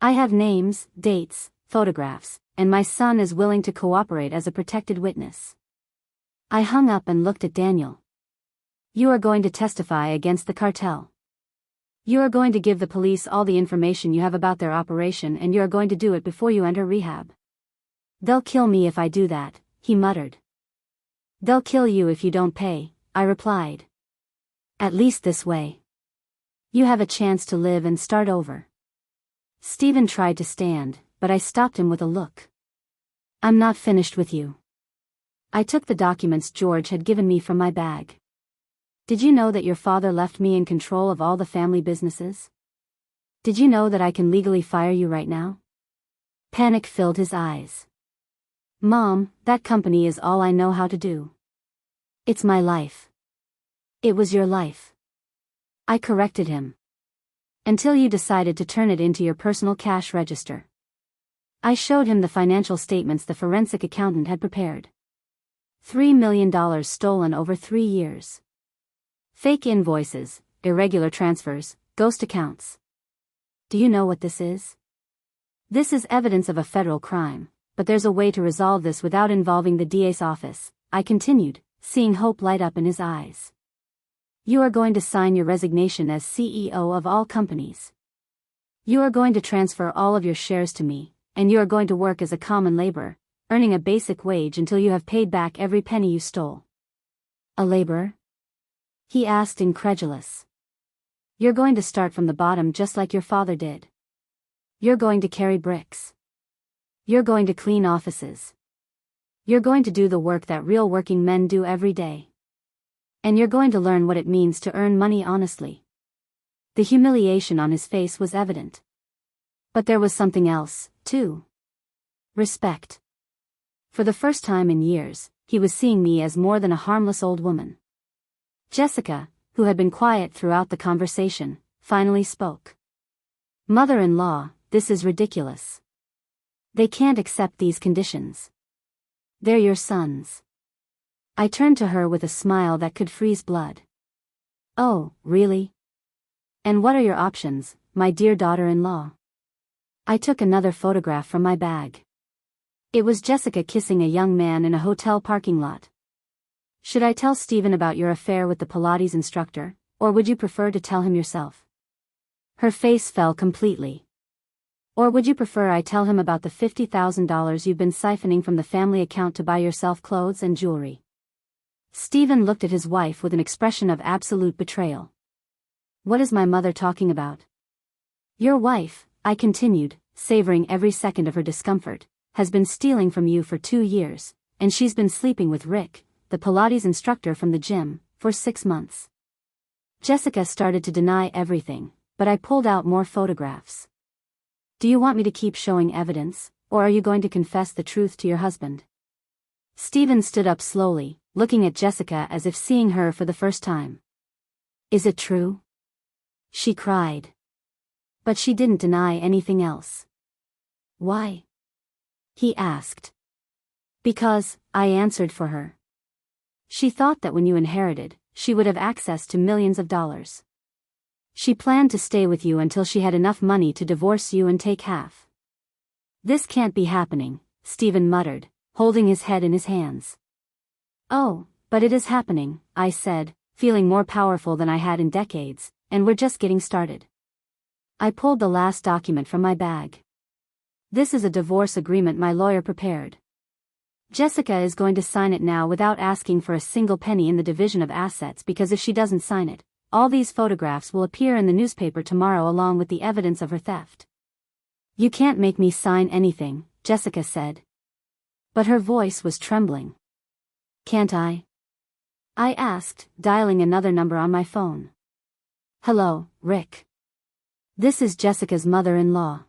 I have names, dates, photographs, and my son is willing to cooperate as a protected witness. I hung up and looked at Daniel. You are going to testify against the cartel. You are going to give the police all the information you have about their operation, and you are going to do it before you enter rehab. They'll kill me if I do that, he muttered. They'll kill you if you don't pay, I replied. At least this way. You have a chance to live and start over. Stephen tried to stand, but I stopped him with a look. I'm not finished with you. I took the documents George had given me from my bag. Did you know that your father left me in control of all the family businesses? Did you know that I can legally fire you right now? Panic filled his eyes. Mom, that company is all I know how to do. It's my life. It was your life. I corrected him. Until you decided to turn it into your personal cash register. I showed him the financial statements the forensic accountant had prepared. $3 million stolen over 3 years. Fake invoices, irregular transfers, ghost accounts. Do you know what this is? This is evidence of a federal crime, but there's a way to resolve this without involving the DA's office, I continued, seeing hope light up in his eyes. You are going to sign your resignation as CEO of all companies. You are going to transfer all of your shares to me, and you are going to work as a common laborer, earning a basic wage until you have paid back every penny you stole. A laborer? He asked, incredulous. You're going to start from the bottom just like your father did. You're going to carry bricks. You're going to clean offices. You're going to do the work that real working men do every day. And you're going to learn what it means to earn money honestly. The humiliation on his face was evident. But there was something else, too. Respect. For the first time in years, he was seeing me as more than a harmless old woman. Jessica, who had been quiet throughout the conversation, finally spoke. Mother-in-law, this is ridiculous. They can't accept these conditions. They're your sons. I turned to her with a smile that could freeze blood. Oh, really? And what are your options, my dear daughter-in-law? I took another photograph from my bag. It was Jessica kissing a young man in a hotel parking lot. Should I tell Stephen about your affair with the Pilates instructor, or would you prefer to tell him yourself? Her face fell completely. Or would you prefer I tell him about the $50,000 you've been siphoning from the family account to buy yourself clothes and jewelry? Stephen looked at his wife with an expression of absolute betrayal. What is my mother talking about? Your wife, I continued, savoring every second of her discomfort, has been stealing from you for 2 years, and she's been sleeping with Rick, the Pilates instructor from the gym, for 6 months. Jessica started to deny everything, but I pulled out more photographs. Do you want me to keep showing evidence, or are you going to confess the truth to your husband? Stephen stood up slowly, looking at Jessica as if seeing her for the first time. Is it true? She cried. But she didn't deny anything else. Why? He asked. Because, I answered for her. She thought that when you inherited, she would have access to millions of dollars. She planned to stay with you until she had enough money to divorce you and take half. This can't be happening, Stephen muttered, holding his head in his hands. Oh, but it is happening, I said, feeling more powerful than I had in decades, and we're just getting started. I pulled the last document from my bag. This is a divorce agreement my lawyer prepared. Jessica is going to sign it now without asking for a single penny in the division of assets, because if she doesn't sign it, all these photographs will appear in the newspaper tomorrow along with the evidence of her theft. You can't make me sign anything, Jessica said. But her voice was trembling. Can't I? I asked, dialing another number on my phone. Hello, Rick. This is Jessica's mother-in-law.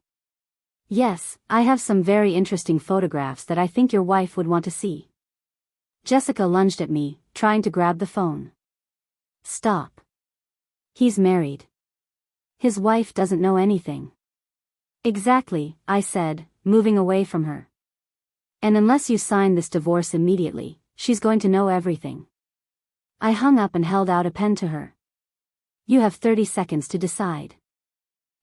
Yes, I have some very interesting photographs that I think your wife would want to see. Jessica lunged at me, trying to grab the phone. Stop. He's married. His wife doesn't know anything. Exactly, I said, moving away from her. And unless you sign this divorce immediately, she's going to know everything. I hung up and held out a pen to her. You have 30 seconds to decide.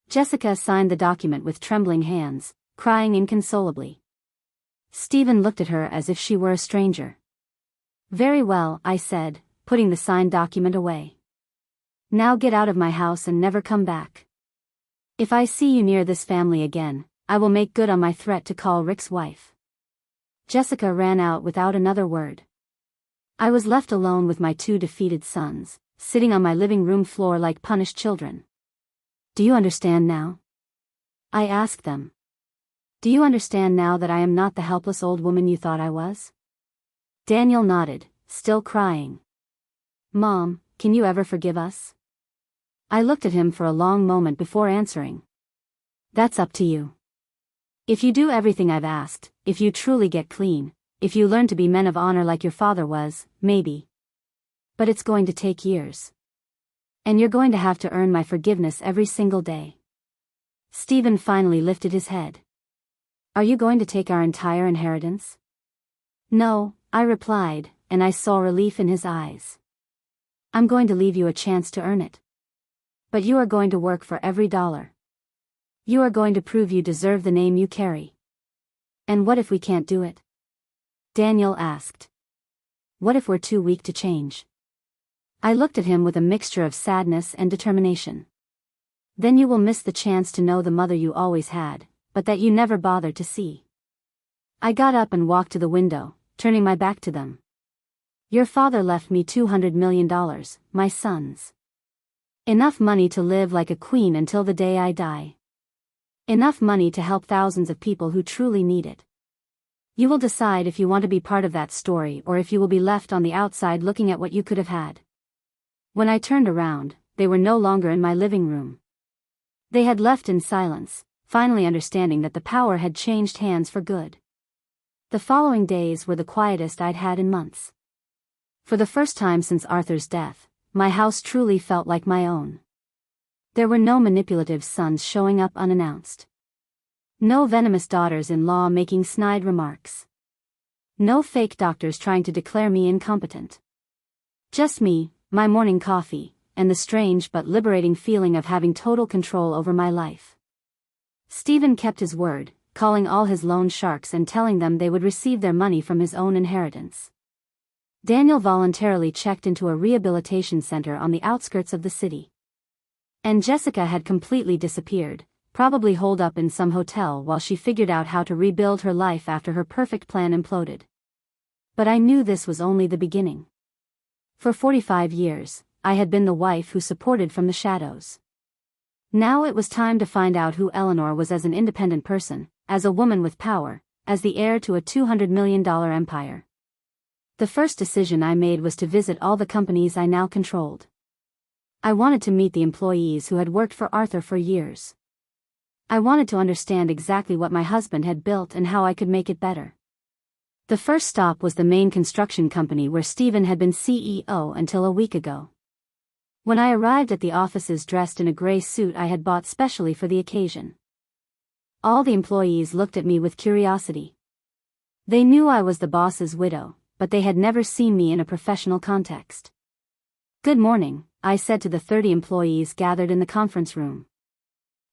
Jessica signed the document with trembling hands, crying inconsolably. Stephen looked at her as if she were a stranger. Very well, I said, putting the signed document away. Now get out of my house and never come back. If I see you near this family again, I will make good on my threat to call Rick's wife. Jessica ran out without another word. I was left alone with my 2 defeated sons, sitting on my living room floor like punished children. Do you understand now? I asked them. Do you understand now that I am not the helpless old woman you thought I was? Daniel nodded, still crying. Mom, can you ever forgive us? I looked at him for a long moment before answering. That's up to you. If you do everything I've asked, if you truly get clean, if you learn to be men of honor like your father was, maybe. But it's going to take years. And you're going to have to earn my forgiveness every single day. Stephen finally lifted his head. Are you going to take our entire inheritance? No, I replied, and I saw relief in his eyes. I'm going to leave you a chance to earn it. But you are going to work for every dollar. You are going to prove you deserve the name you carry. And what if we can't do it? Daniel asked. What if we're too weak to change? I looked at him with a mixture of sadness and determination. Then you will miss the chance to know the mother you always had, but that you never bothered to see. I got up and walked to the window, turning my back to them. Your father left me $200 million, my sons. Enough money to live like a queen until the day I die. Enough money to help thousands of people who truly need it. You will decide if you want to be part of that story or if you will be left on the outside looking at what you could have had. When I turned around, they were no longer in my living room. They had left in silence, finally understanding that the power had changed hands for good. The following days were the quietest I'd had in months. For the first time since Arthur's death, my house truly felt like my own. There were no manipulative sons showing up unannounced. No venomous daughters-in-law making snide remarks. No fake doctors trying to declare me incompetent. Just me, my morning coffee, and the strange but liberating feeling of having total control over my life. Stephen kept his word, calling all his loan sharks and telling them they would receive their money from his own inheritance. Daniel voluntarily checked into a rehabilitation center on the outskirts of the city. And Jessica had completely disappeared, probably holed up in some hotel while she figured out how to rebuild her life after her perfect plan imploded. But I knew this was only the beginning. For 45 years, I had been the wife who supported from the shadows. Now it was time to find out who Eleanor was as an independent person, as a woman with power, as the heir to a $200 million empire. The first decision I made was to visit all the companies I now controlled. I wanted to meet the employees who had worked for Arthur for years. I wanted to understand exactly what my husband had built and how I could make it better. The first stop was the main construction company where Stephen had been CEO until a week ago. When I arrived at the offices dressed in a gray suit I had bought specially for the occasion, all the employees looked at me with curiosity. They knew I was the boss's widow, but they had never seen me in a professional context. Good morning, I said to the 30 employees gathered in the conference room.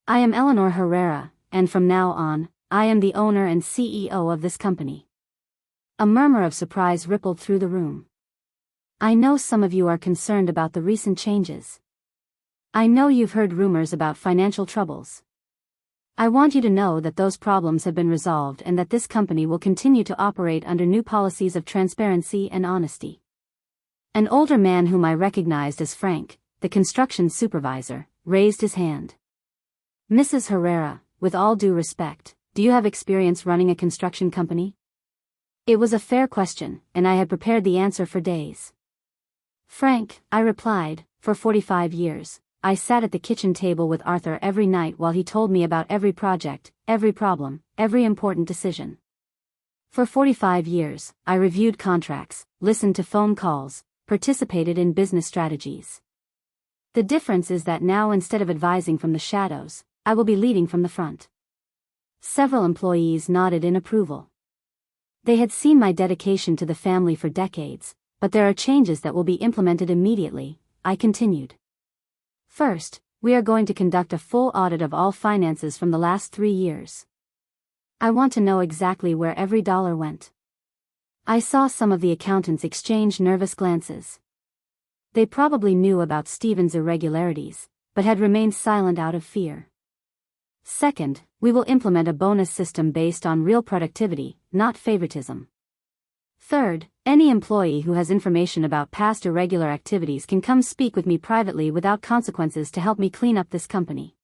I am Eleanor Herrera, and from now on, I am the owner and CEO of this company. A murmur of surprise rippled through the room. I know some of you are concerned about the recent changes. I know you've heard rumors about financial troubles. I want you to know that those problems have been resolved and that this company will continue to operate under new policies of transparency and honesty. An older man whom I recognized as Frank, the construction supervisor, raised his hand. Mrs. Herrera, with all due respect, do you have experience running a construction company? It was a fair question, and I had prepared the answer for days. Frank, I replied, for 45 years. I sat at the kitchen table with Arthur every night while he told me about every project, every problem, every important decision. For 45 years, I reviewed contracts, listened to phone calls, participated in business strategies. The difference is that now, instead of advising from the shadows, I will be leading from the front. Several employees nodded in approval. They had seen my dedication to the family for decades, but there are changes that will be implemented immediately, I continued. First, we are going to conduct a full audit of all finances from the last 3 years. I want to know exactly where every dollar went. I saw some of the accountants exchange nervous glances. They probably knew about Stephen's irregularities, but had remained silent out of fear. Second, we will implement a bonus system based on real productivity, not favoritism. Third, any employee who has information about past irregular activities can come speak with me privately without consequences to help me clean up this company.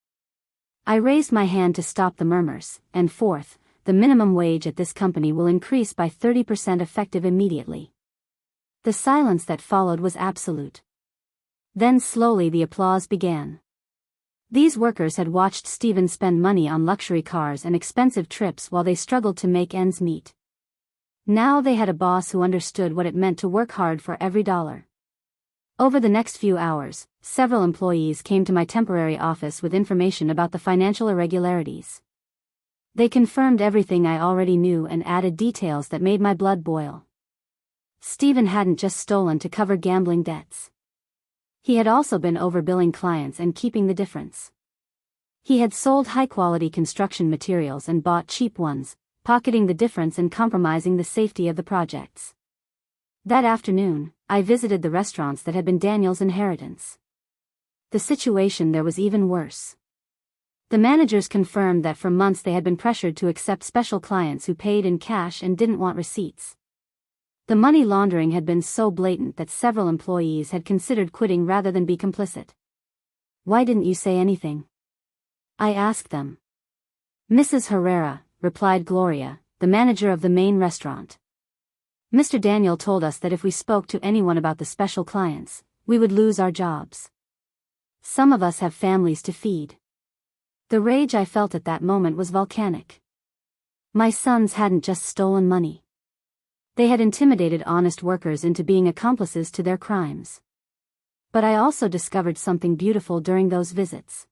I raised my hand to stop the murmurs, and fourth, the minimum wage at this company will increase by 30% effective immediately. The silence that followed was absolute. Then slowly the applause began. These workers had watched Stephen spend money on luxury cars and expensive trips while they struggled to make ends meet. Now they had a boss who understood what it meant to work hard for every dollar. Over the next few hours, several employees came to my temporary office with information about the financial irregularities. They confirmed everything I already knew and added details that made my blood boil. Stephen hadn't just stolen to cover gambling debts. He had also been overbilling clients and keeping the difference. He had sold high-quality construction materials and bought cheap ones, pocketing the difference and compromising the safety of the projects. That afternoon, I visited the restaurants that had been Daniel's inheritance. The situation there was even worse. The managers confirmed that for months they had been pressured to accept special clients who paid in cash and didn't want receipts. The money laundering had been so blatant that several employees had considered quitting rather than be complicit. Why didn't you say anything? I asked them. Mrs. Herrera, replied Gloria, the manager of the main restaurant. Mr. Daniel told us that if we spoke to anyone about the special clients, we would lose our jobs. Some of us have families to feed. The rage I felt at that moment was volcanic. My sons hadn't just stolen money. They had intimidated honest workers into being accomplices to their crimes. But I also discovered something beautiful during those visits.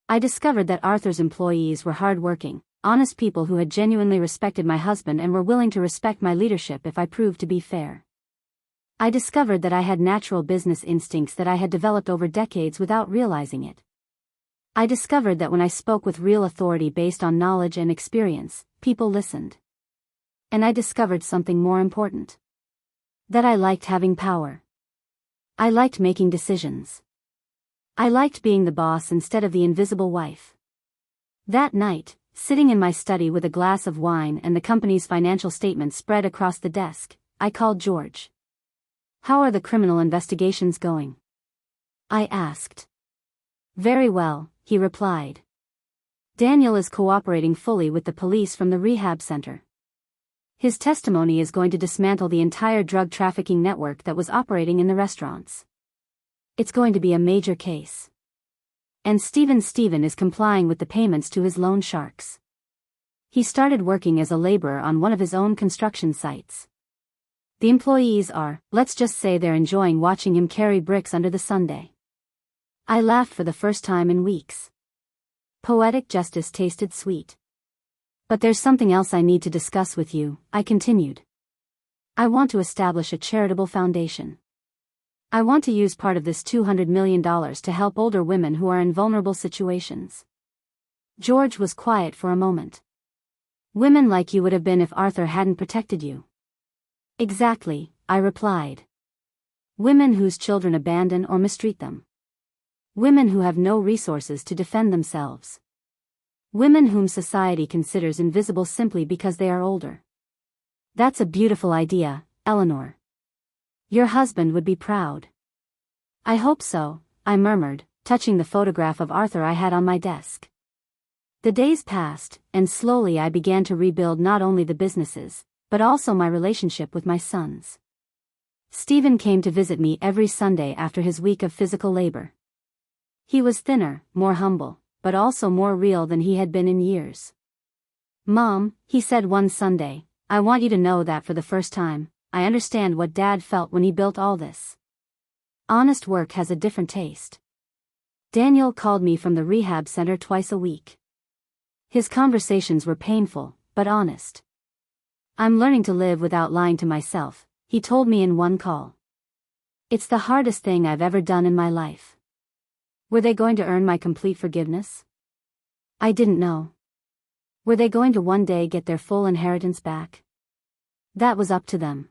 I discovered that Arthur's employees were hard-working, honest people who had genuinely respected my husband and were willing to respect my leadership if I proved to be fair. I discovered that I had natural business instincts that I had developed over decades without realizing it. I discovered that when I spoke with real authority based on knowledge and experience, people listened. And I discovered something more important. That I liked having power. I liked making decisions. I liked being the boss instead of the invisible wife. That night, sitting in my study with a glass of wine and the company's financial statements spread across the desk, I called George. How are the criminal investigations going? I asked. Very well, he replied. Daniel is cooperating fully with the police from the rehab center. His testimony is going to dismantle the entire drug trafficking network that was operating in the restaurants. It's going to be a major case. And Stephen is complying with the payments to his loan sharks. He started working as a laborer on one of his own construction sites. The employees are, let's just say they're enjoying watching him carry bricks under the sundae. I laughed for the first time in weeks. Poetic justice tasted sweet. But there's something else I need to discuss with you, I continued. I want to establish a charitable foundation. I want to use part of this $200 million to help older women who are in vulnerable situations. George was quiet for a moment. Women like you would have been if Arthur hadn't protected you. Exactly, I replied. Women whose children abandon or mistreat them. Women who have no resources to defend themselves. Women whom society considers invisible simply because they are older. That's a beautiful idea, Eleanor. Your husband would be proud. I hope so, I murmured, touching the photograph of Arthur I had on my desk. The days passed, and slowly I began to rebuild not only the businesses, but also my relationship with my sons. Stephen came to visit me every Sunday after his week of physical labor. He was thinner, more humble, but also more real than he had been in years. Mom, he said one Sunday, I want you to know that for the first time, I understand what Dad felt when he built all this. Honest work has a different taste. Daniel called me from the rehab center twice a week. His conversations were painful, but honest. I'm learning to live without lying to myself, he told me in one call. It's the hardest thing I've ever done in my life. Were they going to earn my complete forgiveness? I didn't know. Were they going to one day get their full inheritance back? That was up to them.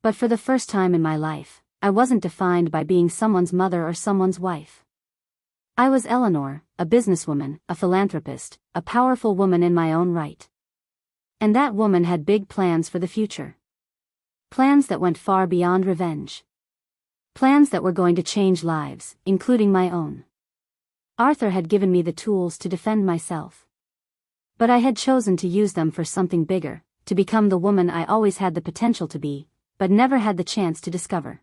But for the first time in my life, I wasn't defined by being someone's mother or someone's wife. I was Eleanor, a businesswoman, a philanthropist, a powerful woman in my own right. And that woman had big plans for the future. Plans that went far beyond revenge. Plans that were going to change lives, including my own. Arthur had given me the tools to defend myself. But I had chosen to use them for something bigger, to become the woman I always had the potential to be, but never had the chance to discover.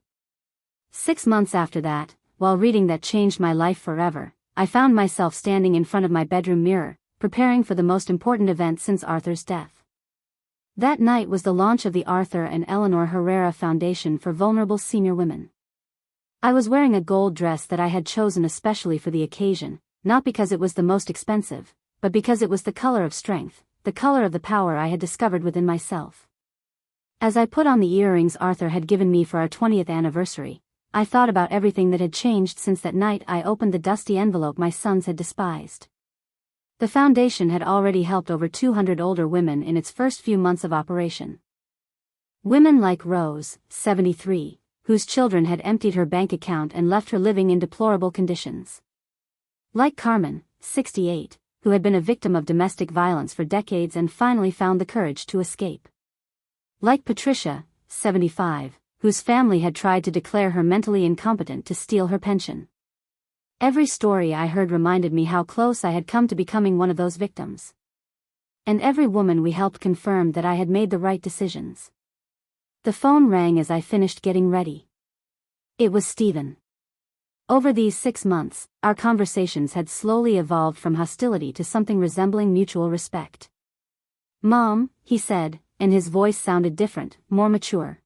6 months after that, while reading That Changed My Life Forever, I found myself standing in front of my bedroom mirror, preparing for the most important event since Arthur's death. That night was the launch of the Arthur and Eleanor Herrera Foundation for Vulnerable Senior Women. I was wearing a gold dress that I had chosen especially for the occasion, not because it was the most expensive, but because it was the color of strength, the color of the power I had discovered within myself. As I put on the earrings Arthur had given me for our 20th anniversary, I thought about everything that had changed since that night I opened the dusty envelope my sons had despised. The foundation had already helped over 200 older women in its first few months of operation. Women like Rose, 73, whose children had emptied her bank account and left her living in deplorable conditions. Like Carmen, 68, who had been a victim of domestic violence for decades and finally found the courage to escape. Like Patricia, 75, whose family had tried to declare her mentally incompetent to steal her pension. Every story I heard reminded me how close I had come to becoming one of those victims. And every woman we helped confirmed that I had made the right decisions. The phone rang as I finished getting ready. It was Stephen. Over these 6 months, our conversations had slowly evolved from hostility to something resembling mutual respect. Mom, he said, and his voice sounded different, more mature.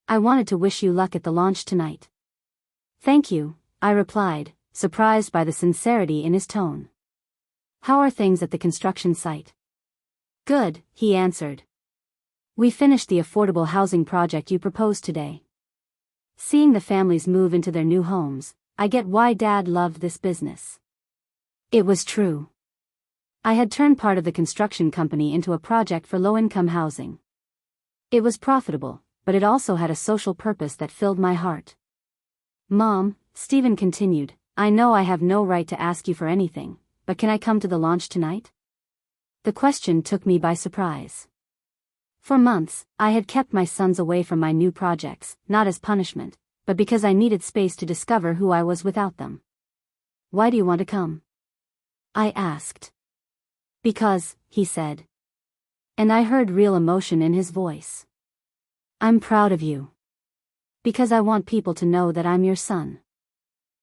I wanted to wish you luck at the launch tonight. Thank you, I replied, surprised by the sincerity in his tone. How are things at the construction site? Good, he answered. We finished the affordable housing project you proposed today. Seeing the families move into their new homes, I get why Dad loved this business. It was true. I had turned part of the construction company into a project for low-income housing. It was profitable, but it also had a social purpose that filled my heart. Mom, Stephen continued, I know I have no right to ask you for anything, but can I come to the launch tonight? The question took me by surprise. For months, I had kept my sons away from my new projects, not as punishment, but because I needed space to discover who I was without them. Why do you want to come? I asked. Because, he said. And I heard real emotion in his voice. I'm proud of you. Because I want people to know that I'm your son.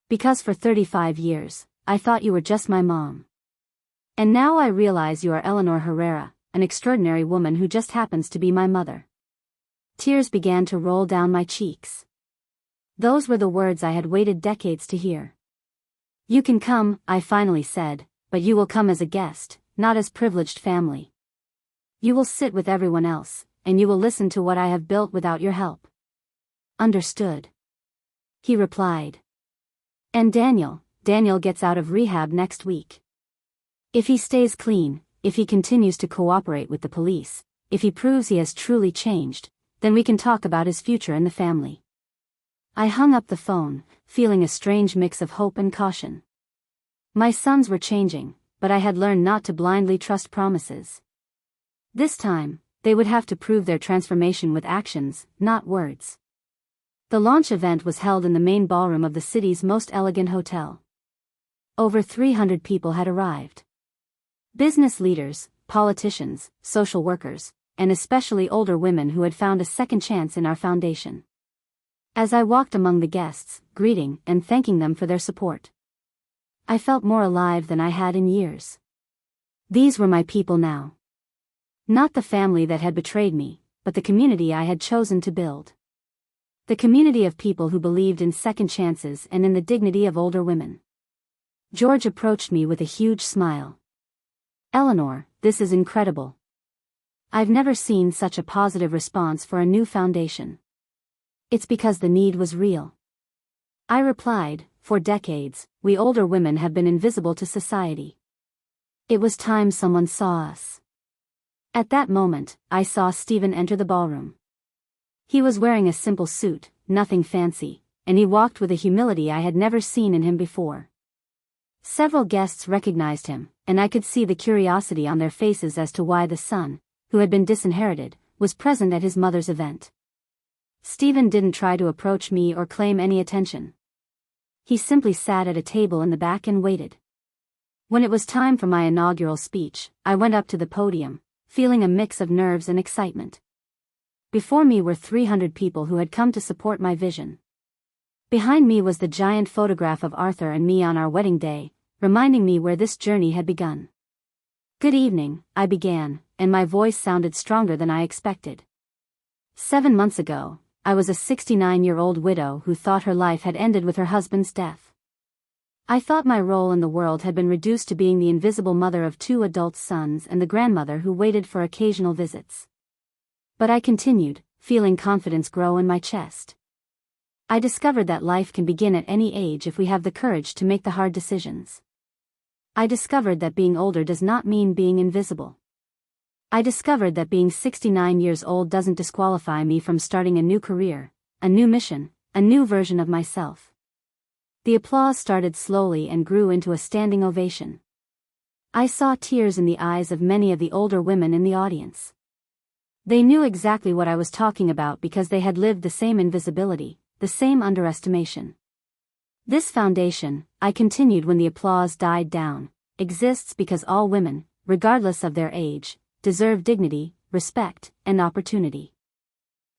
Because for 35 years, I thought you were just my mom. And now I realize you are Eleanor Herrera, an extraordinary woman who just happens to be my mother. Tears began to roll down my cheeks. Those were the words I had waited decades to hear. You can come, I finally said, but you will come as a guest, not as privileged family. You will sit with everyone else, and you will listen to what I have built without your help. Understood. He replied. And Daniel gets out of rehab next week. If he stays clean, if he continues to cooperate with the police, if he proves he has truly changed, then we can talk about his future and the family. I hung up the phone, feeling a strange mix of hope and caution. My sons were changing, but I had learned not to blindly trust promises. This time, they would have to prove their transformation with actions, not words. The launch event was held in the main ballroom of the city's most elegant hotel. Over 300 people had arrived. Business leaders, politicians, social workers, and especially older women who had found a second chance in our foundation. As I walked among the guests, greeting and thanking them for their support, I felt more alive than I had in years. These were my people now. Not the family that had betrayed me, but the community I had chosen to build. The community of people who believed in second chances and in the dignity of older women. George approached me with a huge smile. "Eleanor, this is incredible. I've never seen such a positive response for a new foundation." "It's because the need was real." I replied, "For decades, we older women have been invisible to society. It was time someone saw us." At that moment, I saw Stephen enter the ballroom. He was wearing a simple suit, nothing fancy, and he walked with a humility I had never seen in him before. Several guests recognized him, and I could see the curiosity on their faces as to why the son, who had been disinherited, was present at his mother's event. Stephen didn't try to approach me or claim any attention. He simply sat at a table in the back and waited. When it was time for my inaugural speech, I went up to the podium, feeling a mix of nerves and excitement. Before me were 300 people who had come to support my vision. Behind me was the giant photograph of Arthur and me on our wedding day, reminding me where this journey had begun. "Good evening," I began, and my voice sounded stronger than I expected. 7 months ago, I was a 69-year-old widow who thought her life had ended with her husband's death. I thought my role in the world had been reduced to being the invisible mother of 2 adult sons and the grandmother who waited for occasional visits. But I continued, feeling confidence grow in my chest. I discovered that life can begin at any age if we have the courage to make the hard decisions. I discovered that being older does not mean being invisible. I discovered that being 69 years old doesn't disqualify me from starting a new career, a new mission, a new version of myself. The applause started slowly and grew into a standing ovation. I saw tears in the eyes of many of the older women in the audience. They knew exactly what I was talking about because they had lived the same invisibility, the same underestimation. This foundation, I continued when the applause died down, exists because all women, regardless of their age, deserve dignity, respect, and opportunity.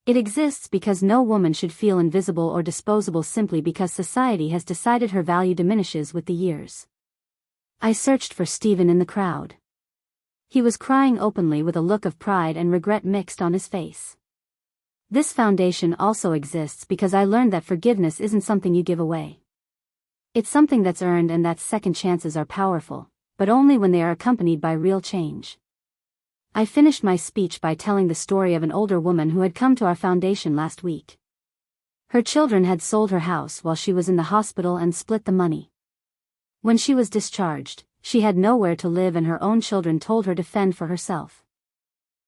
It exists because no woman should feel invisible or disposable simply because society has decided her value diminishes with the years. I searched for Stephen in the crowd. He was crying openly with a look of pride and regret mixed on his face. This foundation also exists because I learned that forgiveness isn't something you give away. It's something that's earned, and that second chances are powerful, but only when they are accompanied by real change. I finished my speech by telling the story of an older woman who had come to our foundation last week. Her children had sold her house while she was in the hospital and split the money. When she was discharged, she had nowhere to live and her own children told her to fend for herself.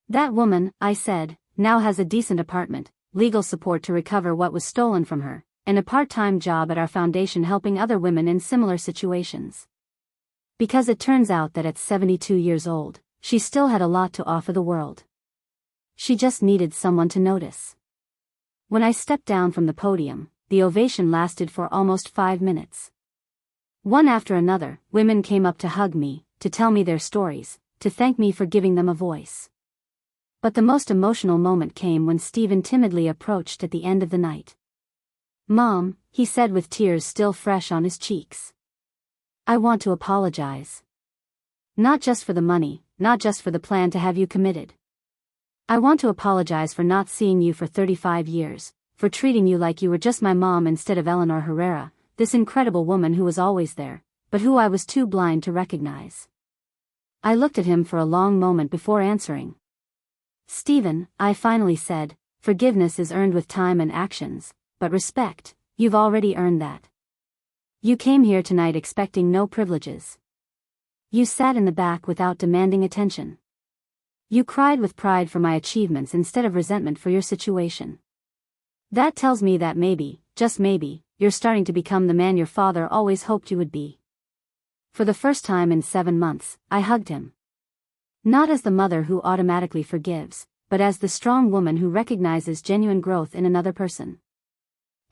That woman, I said, now has a decent apartment, legal support to recover what was stolen from her, and a part-time job at our foundation helping other women in similar situations. Because it turns out that at 72 years old, she still had a lot to offer the world. She just needed someone to notice. When I stepped down from the podium, the ovation lasted for almost 5 minutes. One after another, women came up to hug me, to tell me their stories, to thank me for giving them a voice. But the most emotional moment came when Stephen timidly approached at the end of the night. "Mom," he said with tears still fresh on his cheeks. "I want to apologize. Not just for the money, not just for the plan to have you committed. I want to apologize for not seeing you for 35 years, for treating you like you were just my mom instead of Eleanor Herrera, this incredible woman who was always there, but who I was too blind to recognize." I looked at him for a long moment before answering. "Stephen," I finally said, "forgiveness is earned with time and actions, but respect, you've already earned that. You came here tonight expecting no privileges. You sat in the back without demanding attention. You cried with pride for my achievements instead of resentment for your situation. That tells me that maybe, just maybe, you're starting to become the man your father always hoped you would be. For the first time in 7 months, I hugged him. Not as the mother who automatically forgives, but as the strong woman who recognizes genuine growth in another person.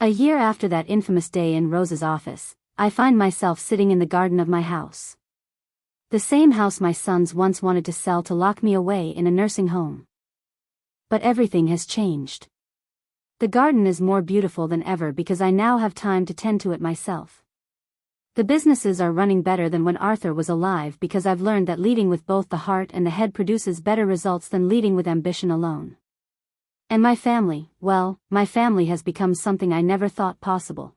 A year after that infamous day in Rose's office, I find myself sitting in the garden of my house. The same house my sons once wanted to sell to lock me away in a nursing home. But everything has changed. The garden is more beautiful than ever because I now have time to tend to it myself. The businesses are running better than when Arthur was alive because I've learned that leading with both the heart and the head produces better results than leading with ambition alone. And my family, well, my family has become something I never thought possible.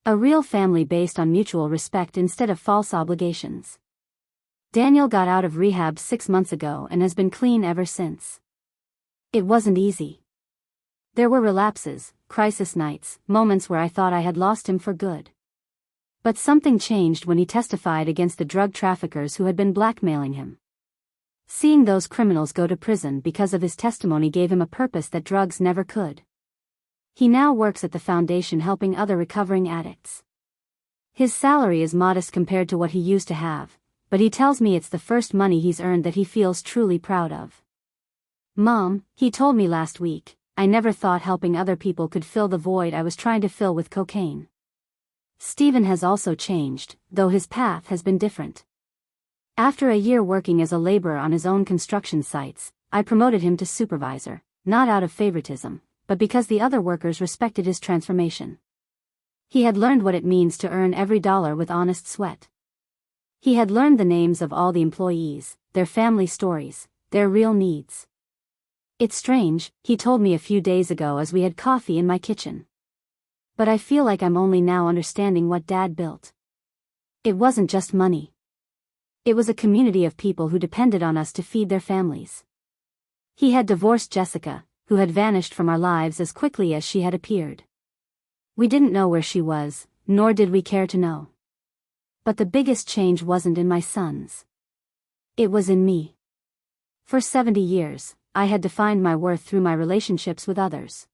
A real family based on mutual respect instead of false obligations. Daniel got out of rehab 6 months ago and has been clean ever since. It wasn't easy. There were relapses, crisis nights, moments where I thought I had lost him for good. But something changed when he testified against the drug traffickers who had been blackmailing him. Seeing those criminals go to prison because of his testimony gave him a purpose that drugs never could. He now works at the foundation helping other recovering addicts. His salary is modest compared to what he used to have, but he tells me it's the first money he's earned that he feels truly proud of. Mom, he told me last week, I never thought helping other people could fill the void I was trying to fill with cocaine. Stephen has also changed, though his path has been different. After a year working as a laborer on his own construction sites, I promoted him to supervisor, not out of favoritism, but because the other workers respected his transformation. He had learned what it means to earn every dollar with honest sweat. He had learned the names of all the employees, their family stories, their real needs. It's strange, he told me a few days ago as we had coffee in my kitchen. But I feel like I'm only now understanding what Dad built. It wasn't just money. It was a community of people who depended on us to feed their families. He had divorced Jessica, who had vanished from our lives as quickly as she had appeared. We didn't know where she was, nor did we care to know. But the biggest change wasn't in my sons. It was in me. For 70 years, I had defined my worth through my relationships with others.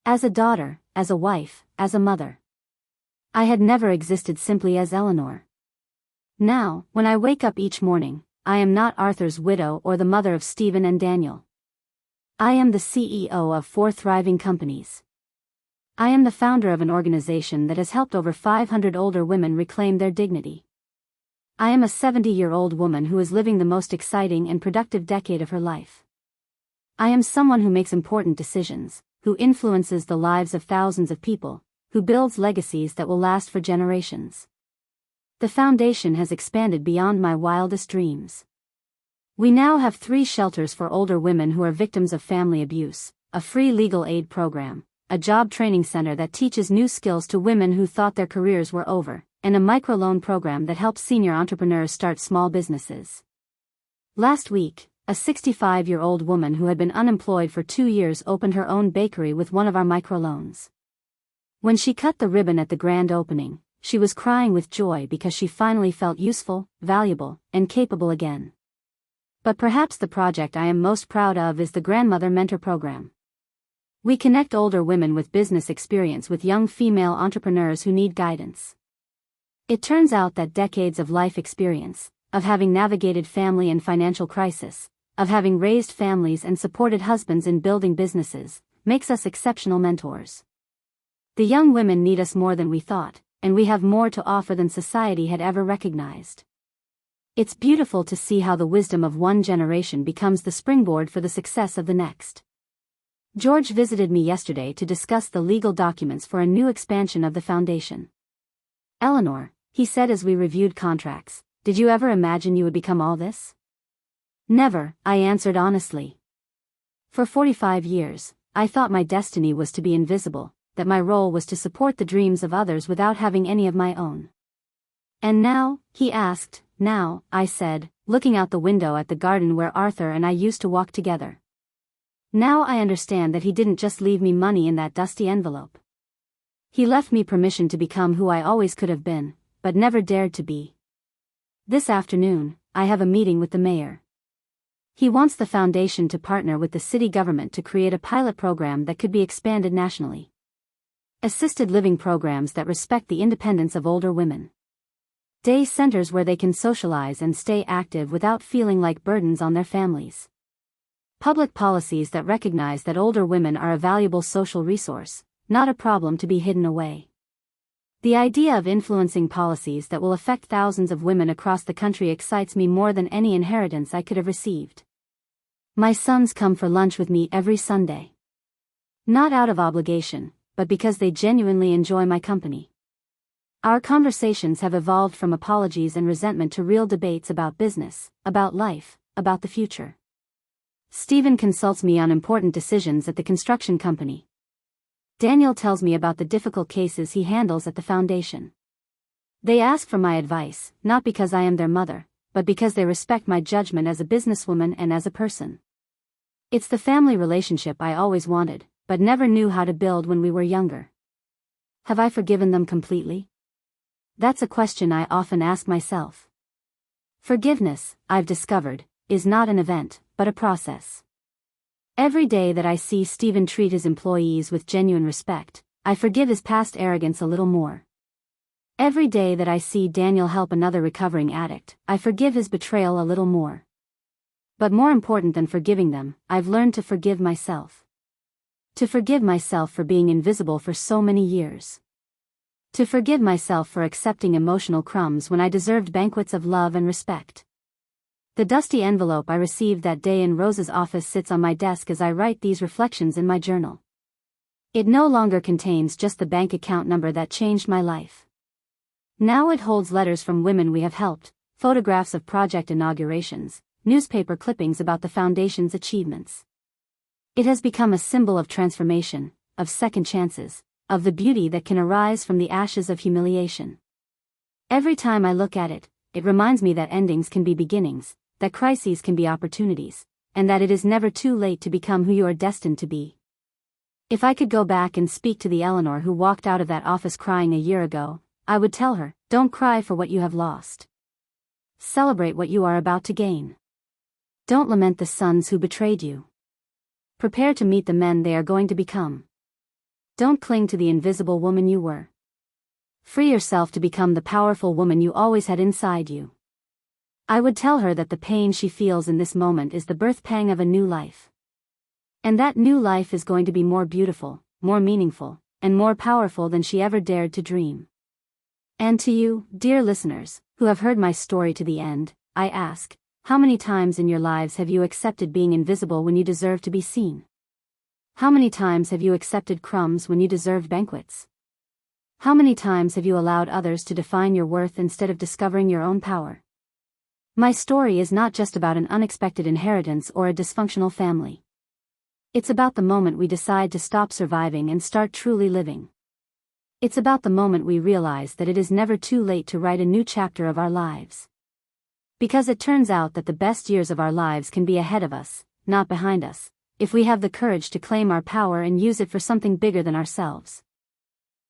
As a daughter, as a wife, as a mother. I had never existed simply as Eleanor. Now, when I wake up each morning, I am not Arthur's widow or the mother of Stephen and Daniel. I am the CEO of 4 thriving companies. I am the founder of an organization that has helped over 500 older women reclaim their dignity. I am a 70-year-old woman who is living the most exciting and productive decade of her life. I am someone who makes important decisions, who influences the lives of thousands of people, who builds legacies that will last for generations. The foundation has expanded beyond my wildest dreams. We now have 3 shelters for older women who are victims of family abuse, a free legal aid program, a job training center that teaches new skills to women who thought their careers were over, and a microloan program that helps senior entrepreneurs start small businesses. Last week, a 65-year-old woman who had been unemployed for 2 years opened her own bakery with one of our microloans. When she cut the ribbon at the grand opening, she was crying with joy because she finally felt useful, valuable, and capable again. But perhaps the project I am most proud of is the Grandmother Mentor Program. We connect older women with business experience with young female entrepreneurs who need guidance. It turns out that decades of life experience, of having navigated family and financial crisis, of having raised families and supported husbands in building businesses, makes us exceptional mentors. The young women need us more than we thought, and we have more to offer than society had ever recognized. It's beautiful to see how the wisdom of one generation becomes the springboard for the success of the next. George visited me yesterday to discuss the legal documents for a new expansion of the foundation. Eleanor, he said as we reviewed contracts, did you ever imagine you would become all this? Never, I answered honestly. For 45 years, I thought my destiny was to be invisible, that my role was to support the dreams of others without having any of my own. And now, he asked, now, I said, looking out the window at the garden where Arthur and I used to walk together. Now I understand that he didn't just leave me money in that dusty envelope. He left me permission to become who I always could have been, but never dared to be. This afternoon, I have a meeting with the mayor. He wants the foundation to partner with the city government to create a pilot program that could be expanded nationally. Assisted living programs that respect the independence of older women. Day centers where they can socialize and stay active without feeling like burdens on their families. Public policies that recognize that older women are a valuable social resource, not a problem to be hidden away. The idea of influencing policies that will affect thousands of women across the country excites me more than any inheritance I could have received. My sons come for lunch with me every Sunday. Not out of obligation, but because they genuinely enjoy my company. Our conversations have evolved from apologies and resentment to real debates about business, about life, about the future. Stephen consults me on important decisions at the construction company. Daniel tells me about the difficult cases he handles at the foundation. They ask for my advice, not because I am their mother, but because they respect my judgment as a businesswoman and as a person. It's the family relationship I always wanted, but never knew how to build when we were younger. Have I forgiven them completely? That's a question I often ask myself. Forgiveness, I've discovered, is not an event, but a process. Every day that I see Stephen treat his employees with genuine respect, I forgive his past arrogance a little more. Every day that I see Daniel help another recovering addict, I forgive his betrayal a little more. But more important than forgiving them, I've learned to forgive myself. To forgive myself for being invisible for so many years. To forgive myself for accepting emotional crumbs when I deserved banquets of love and respect. The dusty envelope I received that day in Rose's office sits on my desk as I write these reflections in my journal. It no longer contains just the bank account number that changed my life. Now it holds letters from women we have helped, photographs of project inaugurations, newspaper clippings about the foundation's achievements. It has become a symbol of transformation, of second chances, of the beauty that can arise from the ashes of humiliation. Every time I look at it, it reminds me that endings can be beginnings, that crises can be opportunities, and that it is never too late to become who you are destined to be. If I could go back and speak to the Eleanor who walked out of that office crying a year ago, I would tell her, don't cry for what you have lost. Celebrate what you are about to gain. Don't lament the sons who betrayed you. Prepare to meet the men they are going to become. Don't cling to the invisible woman you were. Free yourself to become the powerful woman you always had inside you. I would tell her that the pain she feels in this moment is the birth pang of a new life. And that new life is going to be more beautiful, more meaningful, and more powerful than she ever dared to dream. And to you, dear listeners, who have heard my story to the end, I ask, how many times in your lives have you accepted being invisible when you deserve to be seen? How many times have you accepted crumbs when you deserved banquets? How many times have you allowed others to define your worth instead of discovering your own power? My story is not just about an unexpected inheritance or a dysfunctional family. It's about the moment we decide to stop surviving and start truly living. It's about the moment we realize that it is never too late to write a new chapter of our lives. Because it turns out that the best years of our lives can be ahead of us, not behind us, if we have the courage to claim our power and use it for something bigger than ourselves.